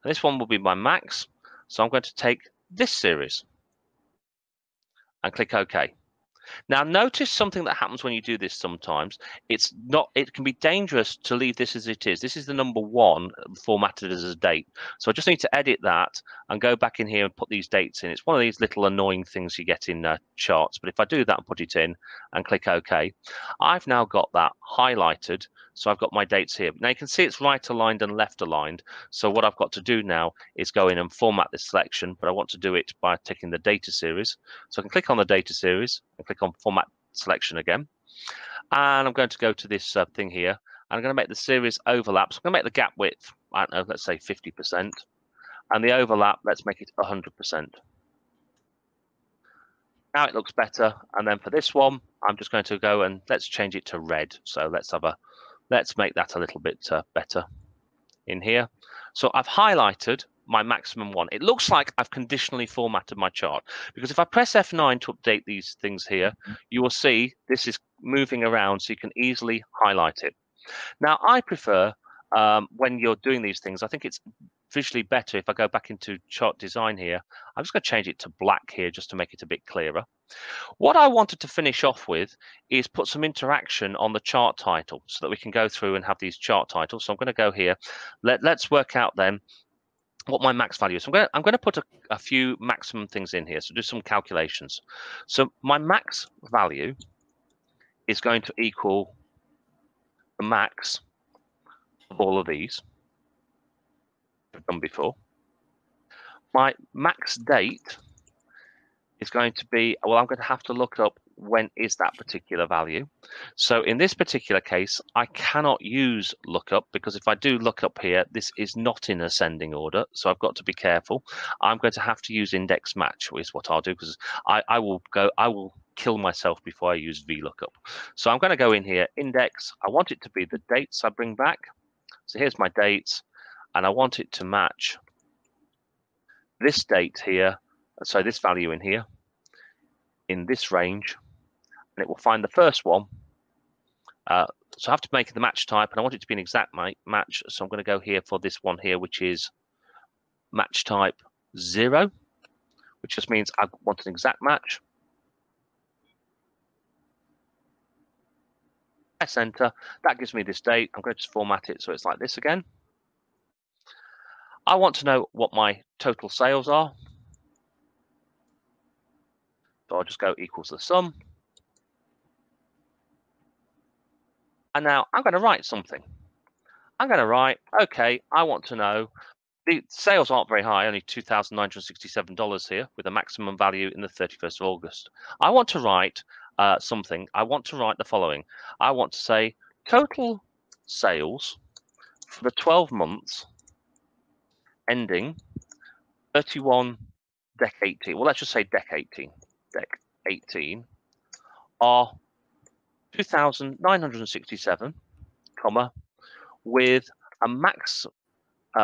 Speaker 2: And this one will be my max. So I'm going to take this series and click OK. Now, notice something that happens when you do this sometimes. It can be dangerous to leave this as it is. This is the number 1 formatted as a date. So I just need to edit that and go back in here and put these dates in. It's one of these little annoying things you get in charts. But if I do that and put it in and click OK, I've now got that highlighted. So I've got my dates here. Now you can see it's right aligned and left aligned. So what I've got to do now is go in and format this selection, but I want to do it by taking the data series. So I can click on the data series and click on format selection again. And I'm going to go to this thing here. And I'm going to make the series overlap. So I'm going to make the gap width, I don't know, let's say 50%. And the overlap, let's make it 100%. Now it looks better. And then for this one, I'm just going to go and let's change it to red. So let's make that a little bit better in here. So I've highlighted my maximum one. It looks like I've conditionally formatted my chart, because if I press F9 to update these things here, you will see this is moving around so you can easily highlight it. Now, I prefer when you're doing these things, I think it's visually better if I go back into chart design here. I'm just going to change it to black here just to make it a bit clearer. What I wanted to finish off with is put some interaction on the chart title so that we can go through and have these chart titles. So I'm going to go here. Let's work out then what my max value is. So I'm going to put a few maximum things in here. So do some calculations. So my max value is going to equal the max of all of these I've done before. My max date is going to be, well, I'm going to have to look up when is that particular value. So in this particular case, I cannot use lookup, because if I do lookup here, this is not in ascending order. So I've got to be careful. I'm going to have to use index match is what I'll do, because I will kill myself before I use VLOOKUP. So I'm going to go in here, index. I want it to be the dates I bring back. So here's my dates, and I want it to match this date here, so this value in here, in this range, and it will find the first one. So I have to make the match type, and I want it to be an exact match. So I'm going to go here for this one here, which is match type 0, which just means I want an exact match. Press enter. That gives me this date. I'm going to just format it so it's like this again. I want to know what my total sales are. So I'll just go equals the sum. And now I'm going to write something. I'm going to write, okay, I want to know, the sales aren't very high, only $2,967 here, with a maximum value in the 31st of August. I want to write something. I want to write the following. I want to say total sales for the 12 months ending 31 Dec 18. Well, let's just say Dec 18. Dec 18 are 2,967, comma, with a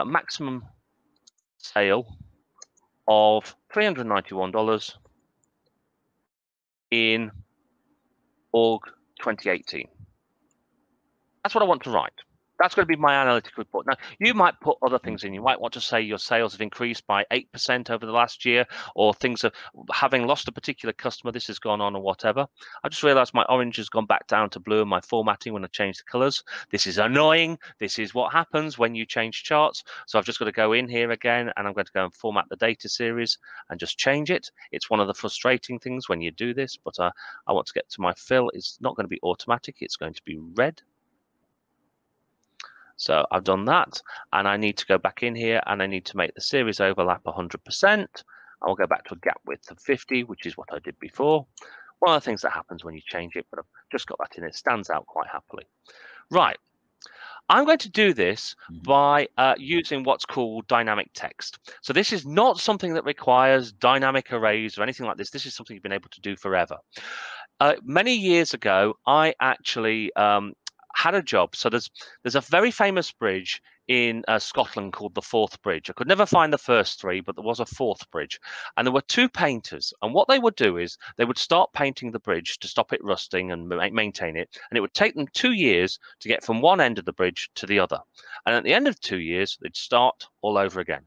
Speaker 2: maximum sale of $391 in August 2018. That's what I want to write. That's going to be my analytical report. Now, you might put other things in. You might want to say your sales have increased by 8% over the last year, or things are having lost a particular customer, this has gone on, or whatever. I just realized my orange has gone back down to blue in my formatting when I changed the colors. This is annoying. This is what happens when you change charts. So I've just got to go in here again, and I'm going to go and format the data series and just change it. It's one of the frustrating things when you do this, but I want to get to my fill. It's not going to be automatic. It's going to be red. So I've done that, and I need to go back in here, and I need to make the series overlap 100%. I'll go back to a gap width of 50, which is what I did before. One of the things that happens when you change it, but I've just got that in. It stands out quite happily. Right. I'm going to do this by using what's called dynamic text. So this is not something that requires dynamic arrays or anything like this. This is something you've been able to do forever. Many years ago, I actually had a job. So there's a very famous bridge in Scotland called the Forth Bridge. I could never find the first three, but there was a fourth bridge. And there were two painters. And what they would do is they would start painting the bridge to stop it rusting and maintain it. And it would take them 2 years to get from one end of the bridge to the other. And at the end of 2 years, they'd start all over again.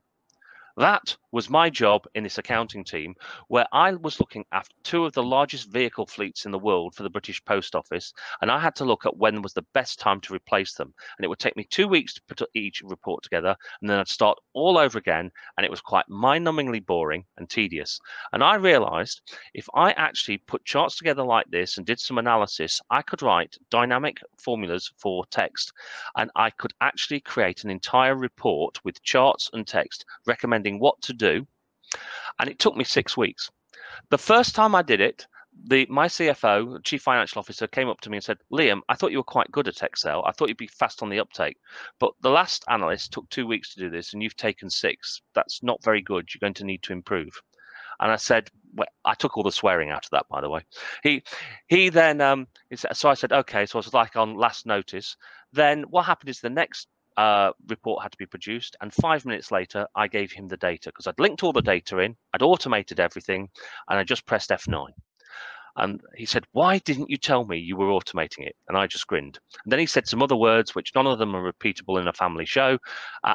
Speaker 2: That was my job in this accounting team, where I was looking after two of the largest vehicle fleets in the world for the British Post Office, and I had to look at when was the best time to replace them. And it would take me 2 weeks to put each report together, and then I'd start all over again, and it was quite mind-numbingly boring and tedious. And I realized if I actually put charts together like this and did some analysis, I could write dynamic formulas for text, and I could actually create an entire report with charts and text recommending what to do, and it took me 6 weeks. The first time I did it, my CFO, Chief Financial Officer, came up to me and said, Liam, I thought you were quite good at Excel. I thought you'd be fast on the uptake, but the last analyst took 2 weeks to do this, and you've taken 6. That's not very good. You're going to need to improve. And I said, well, I took all the swearing out of that, by the way. He then, so I said, okay, so I was like on last notice. Then what happened is the next report had to be produced, and 5 minutes later I gave him the data because I'd linked all the data in, I'd automated everything, and I just pressed F9. And he said, why didn't you tell me you were automating it? And I just grinned. And then he said some other words which none of them are repeatable in a family show,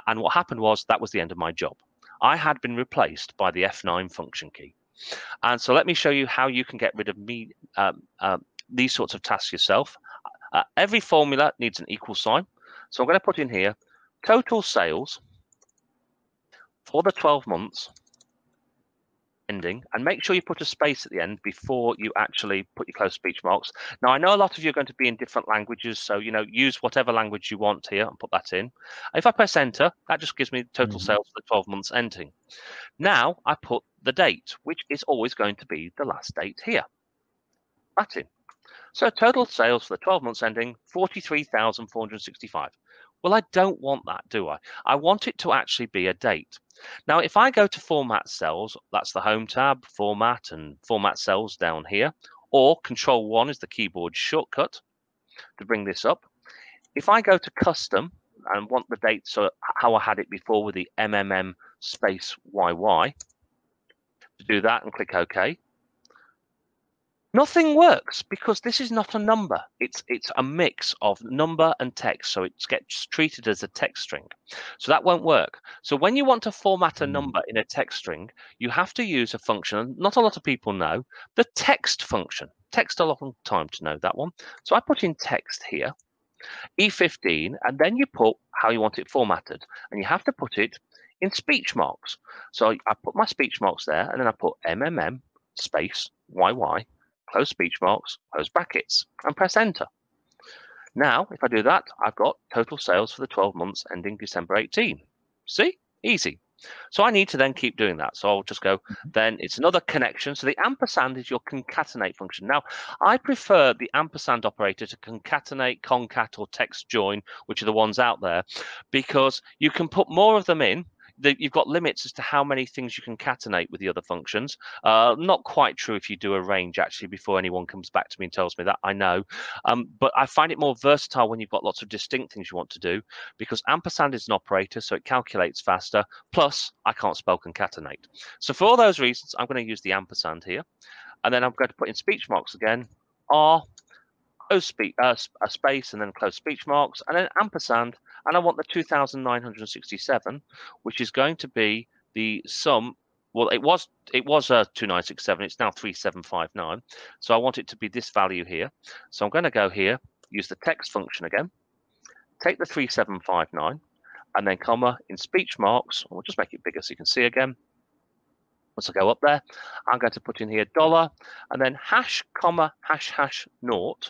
Speaker 2: and what happened was that was the end of my job. I had been replaced by the F9 function key. And so let me show you how you can get rid of these sorts of tasks yourself. Every formula needs an equal sign. So I'm going to put in here total sales for the 12 months ending, and make sure you put a space at the end before you actually put your close speech marks. Now, I know a lot of you are going to be in different languages, so use whatever language you want here and put that in. If I press enter, that just gives me total sales for the 12 months ending. Now I put the date, which is always going to be the last date here. That's in. So total sales for the 12 months ending, 43,465. Well, I don't want that, do I? I want it to actually be a date. Now, if I go to Format Cells, that's the Home tab, Format, and Format Cells down here, or Control-1 is the keyboard shortcut to bring this up. If I go to custom and want the date, so how I had it before with the MMM space YY, to do that and click OK, nothing works because this is not a number. It's a mix of number and text, so it gets treated as a text string. So that won't work. So when you want to format a number in a text string, you have to use a function not a lot of people know, the text function. Takes a long time to know that one. So I put in text here, E15, and then you put how you want it formatted, and you have to put it in speech marks. So I put my speech marks there, and then I put MMM space YY, close speech marks, close brackets, and press enter. Now, if I do that, I've got total sales for the 12 months ending December 18. See? Easy. So I need to then keep doing that. So I'll just go, then it's another connection. So the ampersand is your concatenate function. Now, I prefer the ampersand operator to concatenate, concat, or text join, which are the ones out there, because you can put more of them in. You've got limits as to how many things you can concatenate with the other functions. Not quite true if you do a range, actually, before anyone comes back to me and tells me that, I know. But I find it more versatile when you've got lots of distinct things you want to do, because ampersand is an operator, so it calculates faster. Plus, I can't spell concatenate. So for all those reasons, I'm going to use the ampersand here. And then I'm going to put in speech marks again, R, close a space, and then close speech marks, and then ampersand. And I want the 2,967, which is going to be the sum. Well, it was 2,967. It's now 3,759. So I want it to be this value here. So I'm going to go here, use the text function again, take the 3,759, and then comma in speech marks. We'll just make it bigger so you can see again. Once I go up there, I'm going to put in here $, and then hash, comma, hash, hash, naught.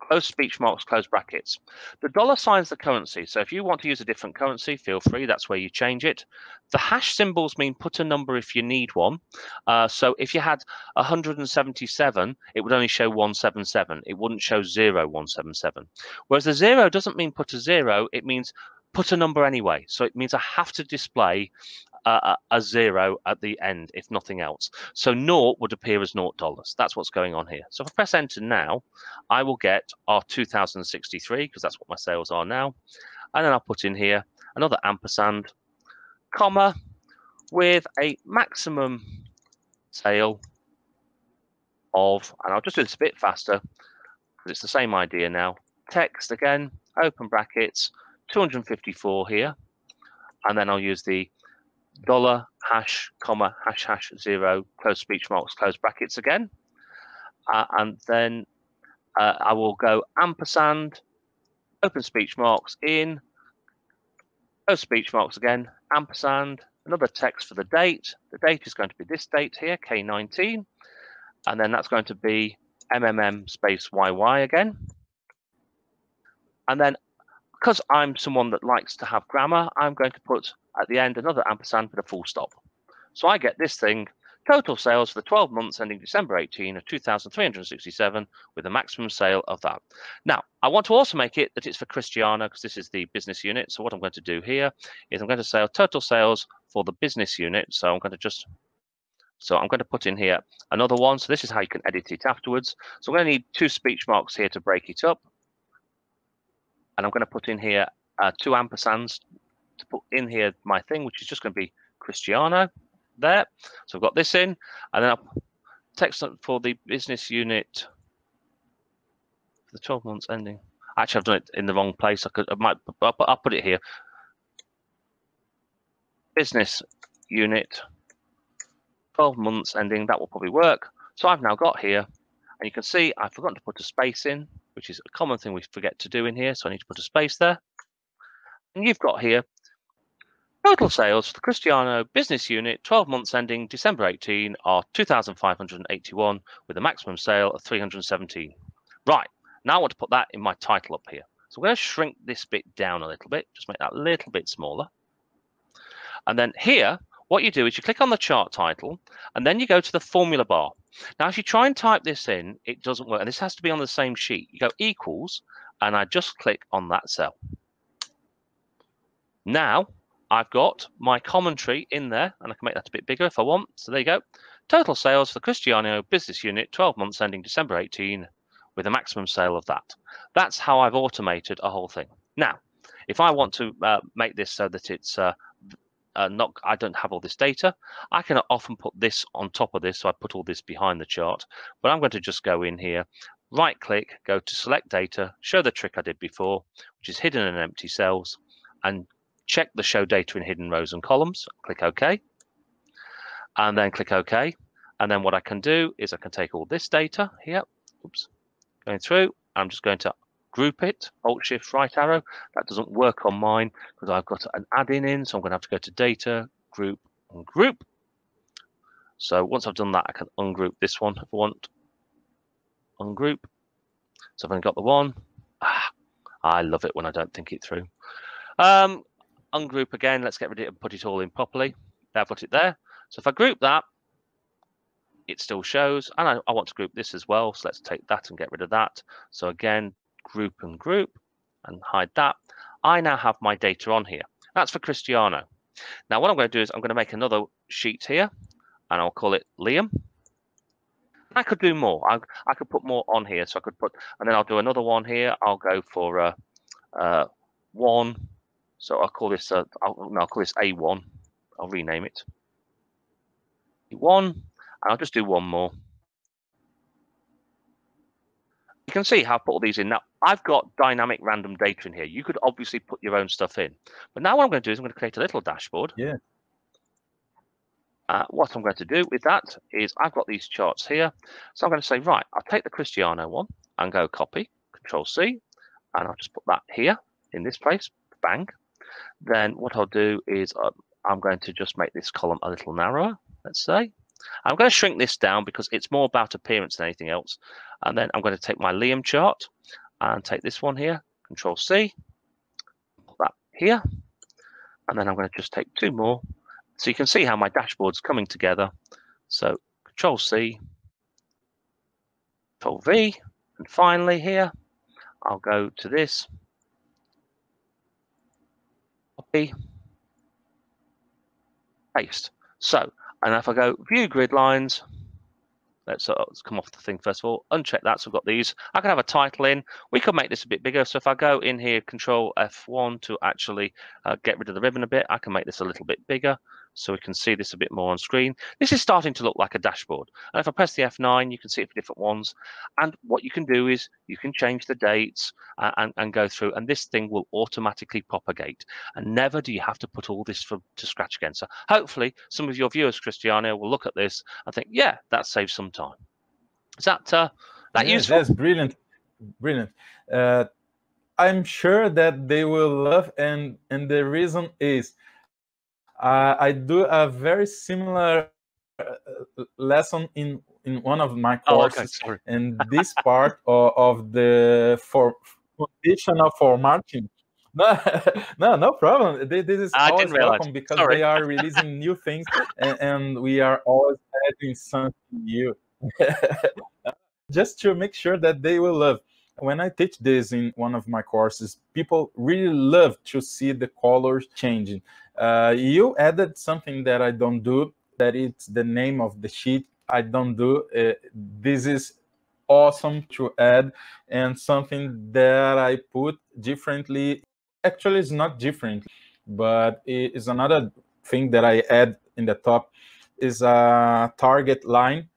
Speaker 2: Close speech marks, close brackets. The $sign is the currency. So if you want to use a different currency, feel free. That's where you change it. The hash symbols mean put a number if you need one. So if you had 177, it would only show 177. It wouldn't show 0177. Whereas the 0 doesn't mean put a 0. It means put a number anyway. So it means I have to display a 0 at the end, if nothing else. So naught would appear as $0. That's what's going on here. So if I press enter now, I will get our 2,063, because that's what my sales are now. And then I'll put in here another ampersand, comma, with a maximum sale of, and I'll just do this a bit faster, because it's the same idea now. Text again, open brackets, 254 here. And then I'll use the $, hash, comma, hash, hash, 0, close speech marks, close brackets again. And then I will go ampersand, open speech marks in, close speech marks again, ampersand, another text for the date. The date is going to be this date here, K19. And then that's going to be MMM space YY again. And then, because I'm someone that likes to have grammar, I'm going to put at the end another ampersand with a full stop. So I get this thing, total sales for the 12 months ending December 18 of 2,367 with a maximum sale of that. Now, I want to also make it that it's for Cristiano, because this is the business unit. So what I'm going to do here is I'm going to say total sales for the business unit. So I'm going to put in here another one. So this is how you can edit it afterwards. So I'm going to need 2 speech marks here to break it up. And I'm going to put in here 2 ampersands to put in here my thing, which is just going to be Cristiano there. So I've got this in, and then I'll text for the business unit for the 12 months ending. Actually, I've done it in the wrong place. I'll put it here. Business unit, 12 months ending. That will probably work. So I've now got here, and you can see I've forgotten to put a space in, which is a common thing we forget to do in here. So I need to put a space there. And you've got here total sales for the Cristiano business unit, 12 months ending December 18 are 2,581 with a maximum sale of 317. Right, now I want to put that in my title up here. So I'm going to shrink this bit down a little bit, just make that a little bit smaller. And then here, what you do is you click on the chart title, and then you go to the formula bar. Now, if you try and type this in, it doesn't work. And this has to be on the same sheet. You go equals, and I just click on that cell. Now, I've got my commentary in there, and I can make that a bit bigger if I want. So there you go. total sales for Cristiano business unit 12 months ending December 18 with a maximum sale of that. That's how I've automated a whole thing. Now, if I want to make this so that it's I don't have all this data, I can often put this on top of this, so I put all this behind the chart, but I'm going to just go in here, right click, go to select data, show the trick I did before, which is hidden and empty cells, and check the show data in hidden rows and columns, click OK, and then click OK, and then what I can do is I can take all this data here, oops, going through, I'm just going to group it, Alt Shift right arrow. That doesn't work on mine because I've got an add-in in, so I'm going to have to go to data, group, and group. So once I've done that, I can ungroup this one if I want. Ungroup. So I've only got the one. I love it when I don't think it through. Ungroup again. Let's get rid of it and put it all in properly. I've got it there. So if I group that, it still shows, and I want to group this as well. So let's take that and get rid of that. So again, group and hide that. I now have my data on here. That's for Cristiano. Now what I'm going to do is I'm going to make another sheet here, and I'll call it Liam. I could do more. I could put more on here, so I could put, and then I'll do another one here. I'll go for 1. So I'll call this I'll call this A1. I'll rename it A1, and I'll just do one more. You can see how I put all these in. Now, I've got dynamic random data in here. You could obviously put your own stuff in. But now what I'm going to do is I'm going to create a little dashboard.
Speaker 1: Yeah.
Speaker 2: What I'm going to do with that is I've got these charts here. So I'm going to say, right, I'll take the Cristiano one and go copy, Control C, and I'll just put that here in this place, bang. Then what I'll do is I'm going to just make this column a little narrower, let's say. I'm going to shrink this down because it's more about appearance than anything else. And then I'm going to take my Liam chart and take this one here, Control C, put that here. And then I'm going to just take 2 more. So you can see how my dashboard's coming together. So Control C, Control V, and finally here, I'll go to this, copy, paste. So, and if I go view grid lines, let's come off the thing first of all, uncheck that. So I've got these. I can have a title in. We could make this a bit bigger. So if I go in here, Control F1 to actually get rid of the ribbon a bit, I can make this a little bit bigger so we can see this a bit more on screen. This is starting to look like a dashboard. And if I press the F9, you can see it for different ones. And what you can do is you can change the dates and go through, and this thing will automatically propagate. And never do you have to put all this to scratch again. So hopefully some of your viewers, Cristiano, will look at this and think, yeah, that saves some time. Is that useful?
Speaker 1: That's brilliant. Brilliant. I'm sure that they will love, and the reason is I do a very similar lesson in one of my courses, and this part of the conditional formatting. No problem. This is always welcome because they are releasing new things, and we are always adding something new. Just to make sure that they will love. When I teach this in one of my courses, people really love to see the colors changing. You added something that I don't do, that it's the name of the sheet. I don't do. This is awesome to add, and something that I put differently. Actually, it's not different, but it is another thing that I add in the top is a target line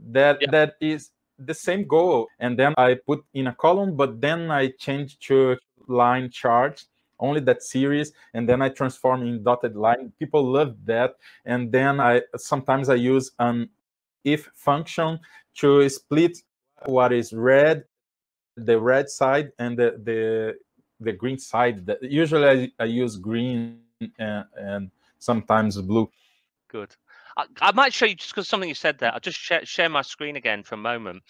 Speaker 1: that is the same goal, and then I put in a column, but then I change to line chart, only that series, and then I transform in dotted line. People love that. And then sometimes I use an if function to split what is red, the red side, and the green side. Usually I use green and sometimes blue.
Speaker 2: Good. I might show you, just because something you said there, I'll just share my screen again for a moment,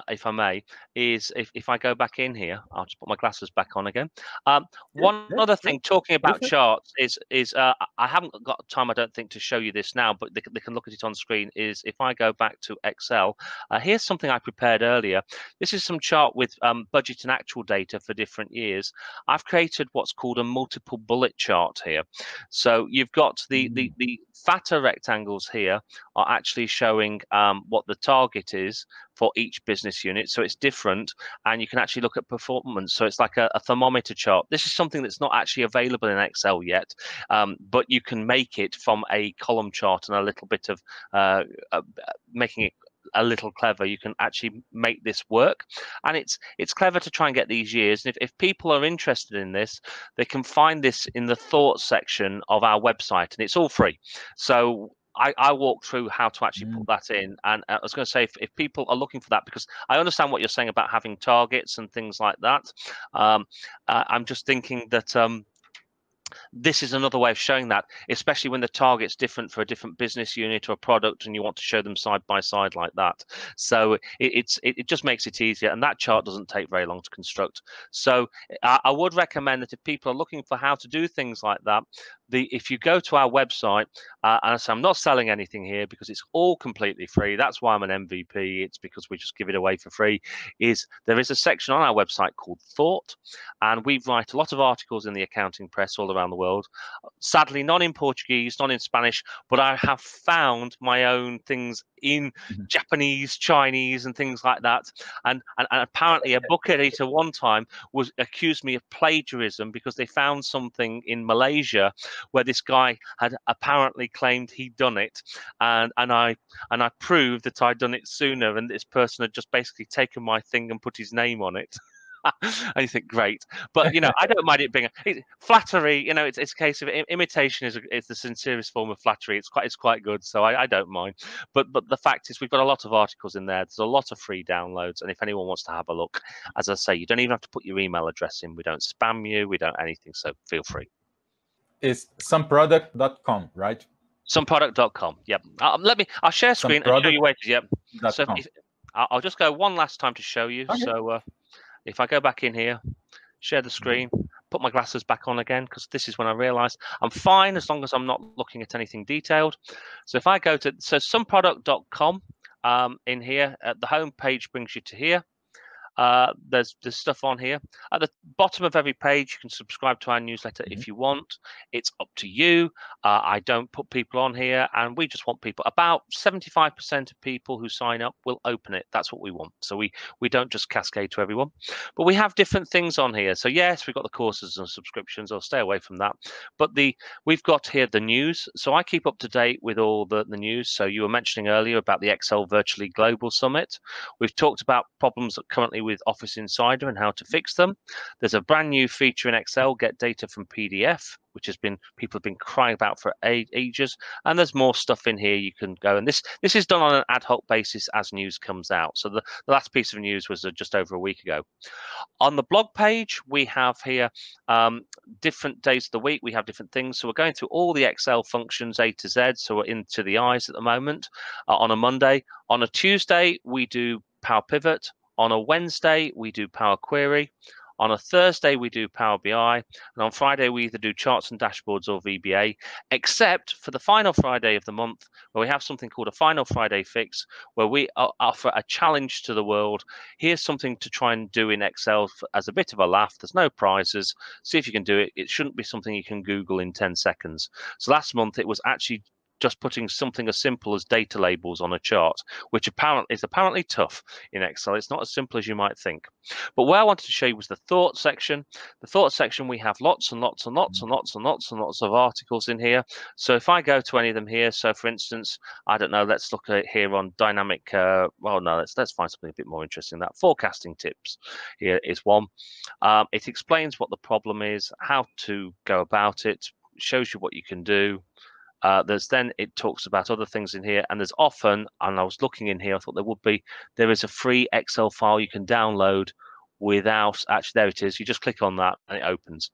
Speaker 2: if I may, is if I go back in here, I'll just put my glasses back on again. One other thing, talking about charts, is I haven't got time, I don't think, to show you this now, but they can look at it on screen, is if I go back to Excel, here's something I prepared earlier. This is some chart with budget and actual data for different years. I've created what's called a multiple bullet chart here. So you've got the fatter rectangles here are actually showing what the target is for each business unit. So it's different, and you can actually look at performance. So it's like a thermometer chart. This is something that's not actually available in Excel yet, but you can make it from a column chart and a little bit of making it a little clever. You can actually make this work, and it's clever to try and get these years. And if people are interested in this, they can find this in the thoughts section of our website, and it's all free. So I walk through how to actually put that in, and I was going to say if people are looking for that, because I understand what you're saying about having targets and things like that. I'm just thinking that this is another way of showing that, especially when the target's different for a different business unit or a product, and you want to show them side by side like that. So it just makes it easier, and that chart doesn't take very long to construct. So I would recommend that if people are looking for how to do things like that, if you go to our website, and so I'm not selling anything here because it's all completely free. That's why I'm an MVP. It's because we just give it away for free. There is a section on our website called Thought, and we write a lot of articles in the accounting press all around the world. Sadly, not in Portuguese, not in Spanish, but I have found my own things in Japanese, Chinese, and things like that. And apparently a book editor one time accused me of plagiarism because they found something in Malaysia where this guy had apparently claimed he'd done it, and I proved that I'd done it sooner, and this person had just basically taken my thing and put his name on it. And you think, great, but I don't mind it being flattery. It's a case of imitation is the sincerest form of flattery. It's quite good, so I don't mind. But the fact is, we've got a lot of articles in there. There's a lot of free downloads, and if anyone wants to have a look, as I say, you don't even have to put your email address in. We don't spam you. We don't anything. So feel free.
Speaker 1: It's SumProduct.com, right?
Speaker 2: SumProduct.com. Yep. I'll share screen and show you where. Yep. So I'll just go one last time to show you. Okay. So if I go back in here, share the screen, put my glasses back on again, because this is when I realized I'm fine as long as I'm not looking at anything detailed. So if I go to SumProduct.com in here, the home page brings you to here. There's stuff on here. At the bottom of every page, you can subscribe to our newsletter if you want. It's up to you. I don't put people on here, and we just want people. About 75% of people who sign up will open it. That's what we want. So we don't just cascade to everyone, but we have different things on here. So yes, we've got the courses and subscriptions. I'll stay away from that. But we've got here the news. So I keep up to date with all the news. So you were mentioning earlier about the Excel Virtually Global Summit. We've talked about problems that currently with Office Insider and how to fix them. There's a brand new feature in Excel, Get Data from PDF, which people have been crying about for ages. And there's more stuff in here you can go. And this is done on an ad hoc basis as news comes out. So the last piece of news was just over a week ago. On the blog page, we have here different days of the week. We have different things. So we're going through all the Excel functions A to Z. So we're into the I's at the moment on a Monday. On a Tuesday, we do Power Pivot. On a Wednesday, we do Power Query. On a Thursday, we do Power BI. And on Friday, we either do Charts and Dashboards or VBA, except for the final Friday of the month, where we have something called a Final Friday Fix, where we offer a challenge to the world. Here's something to try and do in Excel as a bit of a laugh. There's no prizes. See if you can do it. It shouldn't be something you can Google in 10 seconds. So last month, it was actually just putting something as simple as data labels on a chart, which is apparently tough in Excel. It's not as simple as you might think. But what I wanted to show you was the thought section. The thought section, we have lots and lots and lots and lots and lots and lots of articles in here. So if I go to any of them here, so for instance, I don't know, let's look at here on dynamic, let's find something a bit more interesting. That forecasting tips here is one. It explains what the problem is, how to go about it, shows you what you can do. It talks about other things in here, and there's often, and I was looking in here, I thought there is a free Excel file you can download without, actually there it is, you just click on that and it opens.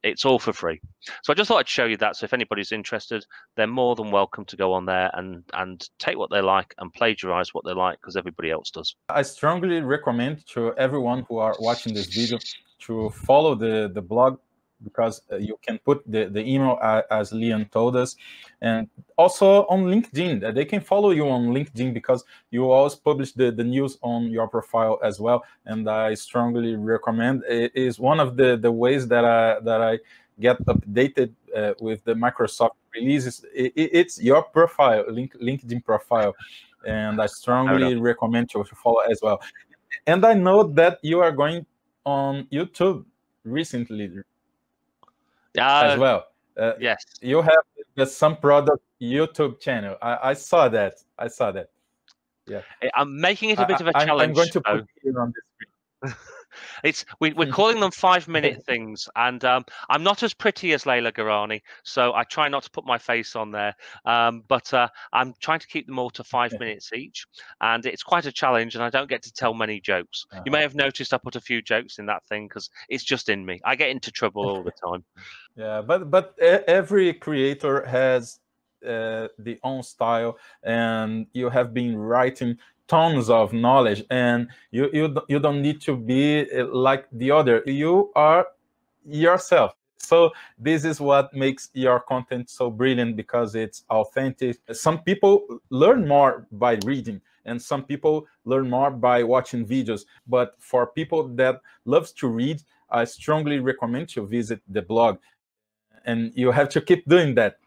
Speaker 2: It's all for free. So I just thought I'd show you that, so if anybody's interested, they're more than welcome to go on there and take what they like and plagiarize what they like, because everybody else does.
Speaker 1: I strongly recommend to everyone who are watching this video to follow the blog because you can put the email as Liam told us. And also on LinkedIn, they can follow you on LinkedIn because you always publish the news on your profile as well. And I strongly recommend. It is one of the ways that I get updated with the Microsoft releases. It's your profile, LinkedIn profile. And I strongly recommend you to follow as well. And I know that you are going on YouTube recently as well.
Speaker 2: Yes.
Speaker 1: You have the SumProduct YouTube channel. I saw that. Yeah.
Speaker 2: I'm making it a bit of a challenge.
Speaker 1: I'm going to put it on the screen.
Speaker 2: We're calling them 5-minute things, and I'm not as pretty as Leila Garani, so I try not to put my face on there. But I'm trying to keep them all to 5 minutes each, and it's quite a challenge. And I don't get to tell many jokes. You may have noticed I put a few jokes in that thing because it's just in me. I get into trouble all the time.
Speaker 1: Yeah, but every creator has the own style, and you have been writing tons of knowledge, and you don't need to be like the other. You are yourself. So this is what makes your content so brilliant, because it's authentic. Some people learn more by reading, and some people learn more by watching videos. But for people that loves to read, I strongly recommend to visit the blog. And you have to keep doing that.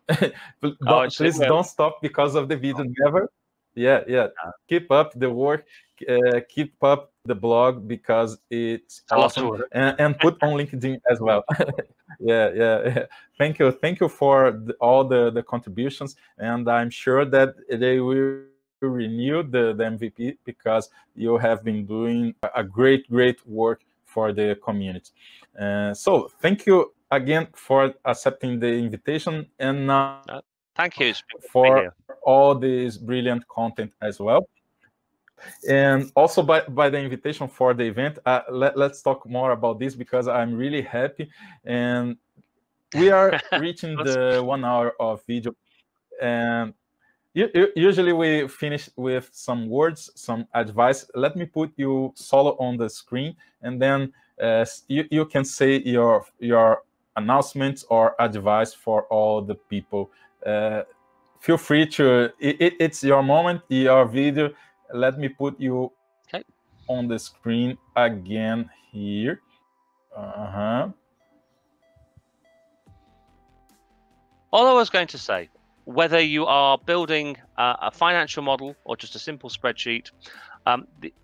Speaker 1: Please don't stop because of the video. Never. Yeah. Keep up the work. Keep up the blog because it's awesome. And put on LinkedIn as well. Yeah. Thank you for all the contributions. And I'm sure that they will renew the MVP because you have been doing a great work for the community. So thank you again for accepting the invitation, and
Speaker 2: thank you
Speaker 1: for all this brilliant content as well, and also by the invitation for the event. Let's talk more about this because I'm really happy, and we are reaching the 1 hour of video, and usually we finish with some words, some advice. Let me put you solo on the screen, and then you can say your announcements or advice for all the people. Feel free to, it's your moment, your video. Let me put you on the screen again here.
Speaker 2: All I was going to say, whether you are building a financial model or just a simple spreadsheet,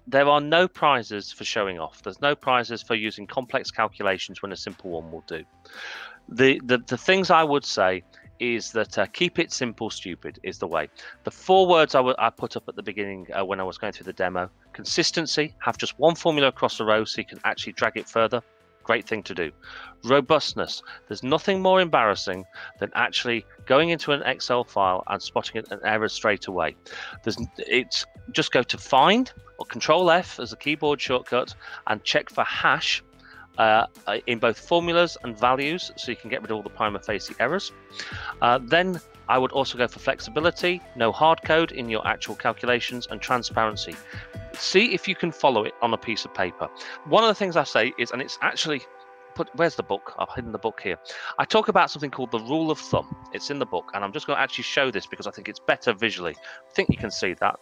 Speaker 2: there are no prizes for showing off. There's no prizes for using complex calculations when a simple one will do. The things I would say is that keep it simple, stupid is the way. The 4 words I put up at the beginning when I was going through the demo: consistency, have just one formula across the row so you can actually drag it further. Great thing to do. Robustness. There's nothing more embarrassing than actually going into an Excel file and spotting an error straight away. It's just go to find or Control F as a keyboard shortcut and check for hash in both formulas and values so you can get rid of all the prima facie errors. Then I would also go for flexibility, no hard code in your actual calculations, and transparency. See if you can follow it on a piece of paper. One of the things I say is, and it's actually where's the book? I've hidden the book here. I talk about something called the rule of thumb. It's in the book, and I'm just going to actually show this because I think it's better visually. I think you can see that.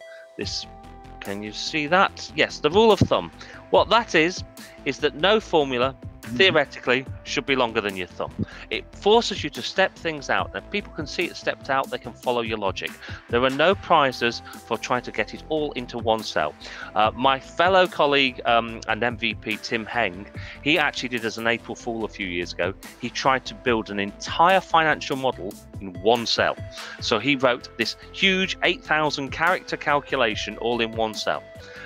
Speaker 2: Can you see that? Yes, the rule of thumb. What that is that no formula theoretically should be longer than your thumb. It forces you to step things out, and if people can see it stepped out, they can follow your logic. There are no prizes for trying to get it all into one cell. My fellow colleague and MVP Tim Heng, he actually did as an April Fool a few years ago. He tried to build an entire financial model in one cell. So he wrote this huge 8,000 character calculation all in one cell.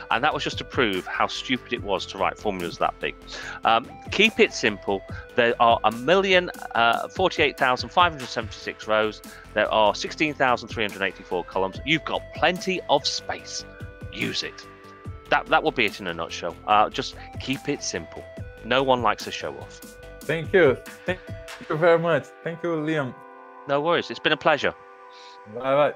Speaker 2: And that was just to prove how stupid it was to write formulas that big. Keep it simple. There are 1,048,576 rows. There are 16,384 columns. You've got plenty of space. Use it. That will be it in a nutshell. Just keep it simple. No one likes a show off.
Speaker 1: Thank you. Thank you very much. Thank you, Liam.
Speaker 2: No worries. It's been a pleasure.
Speaker 1: Bye-bye.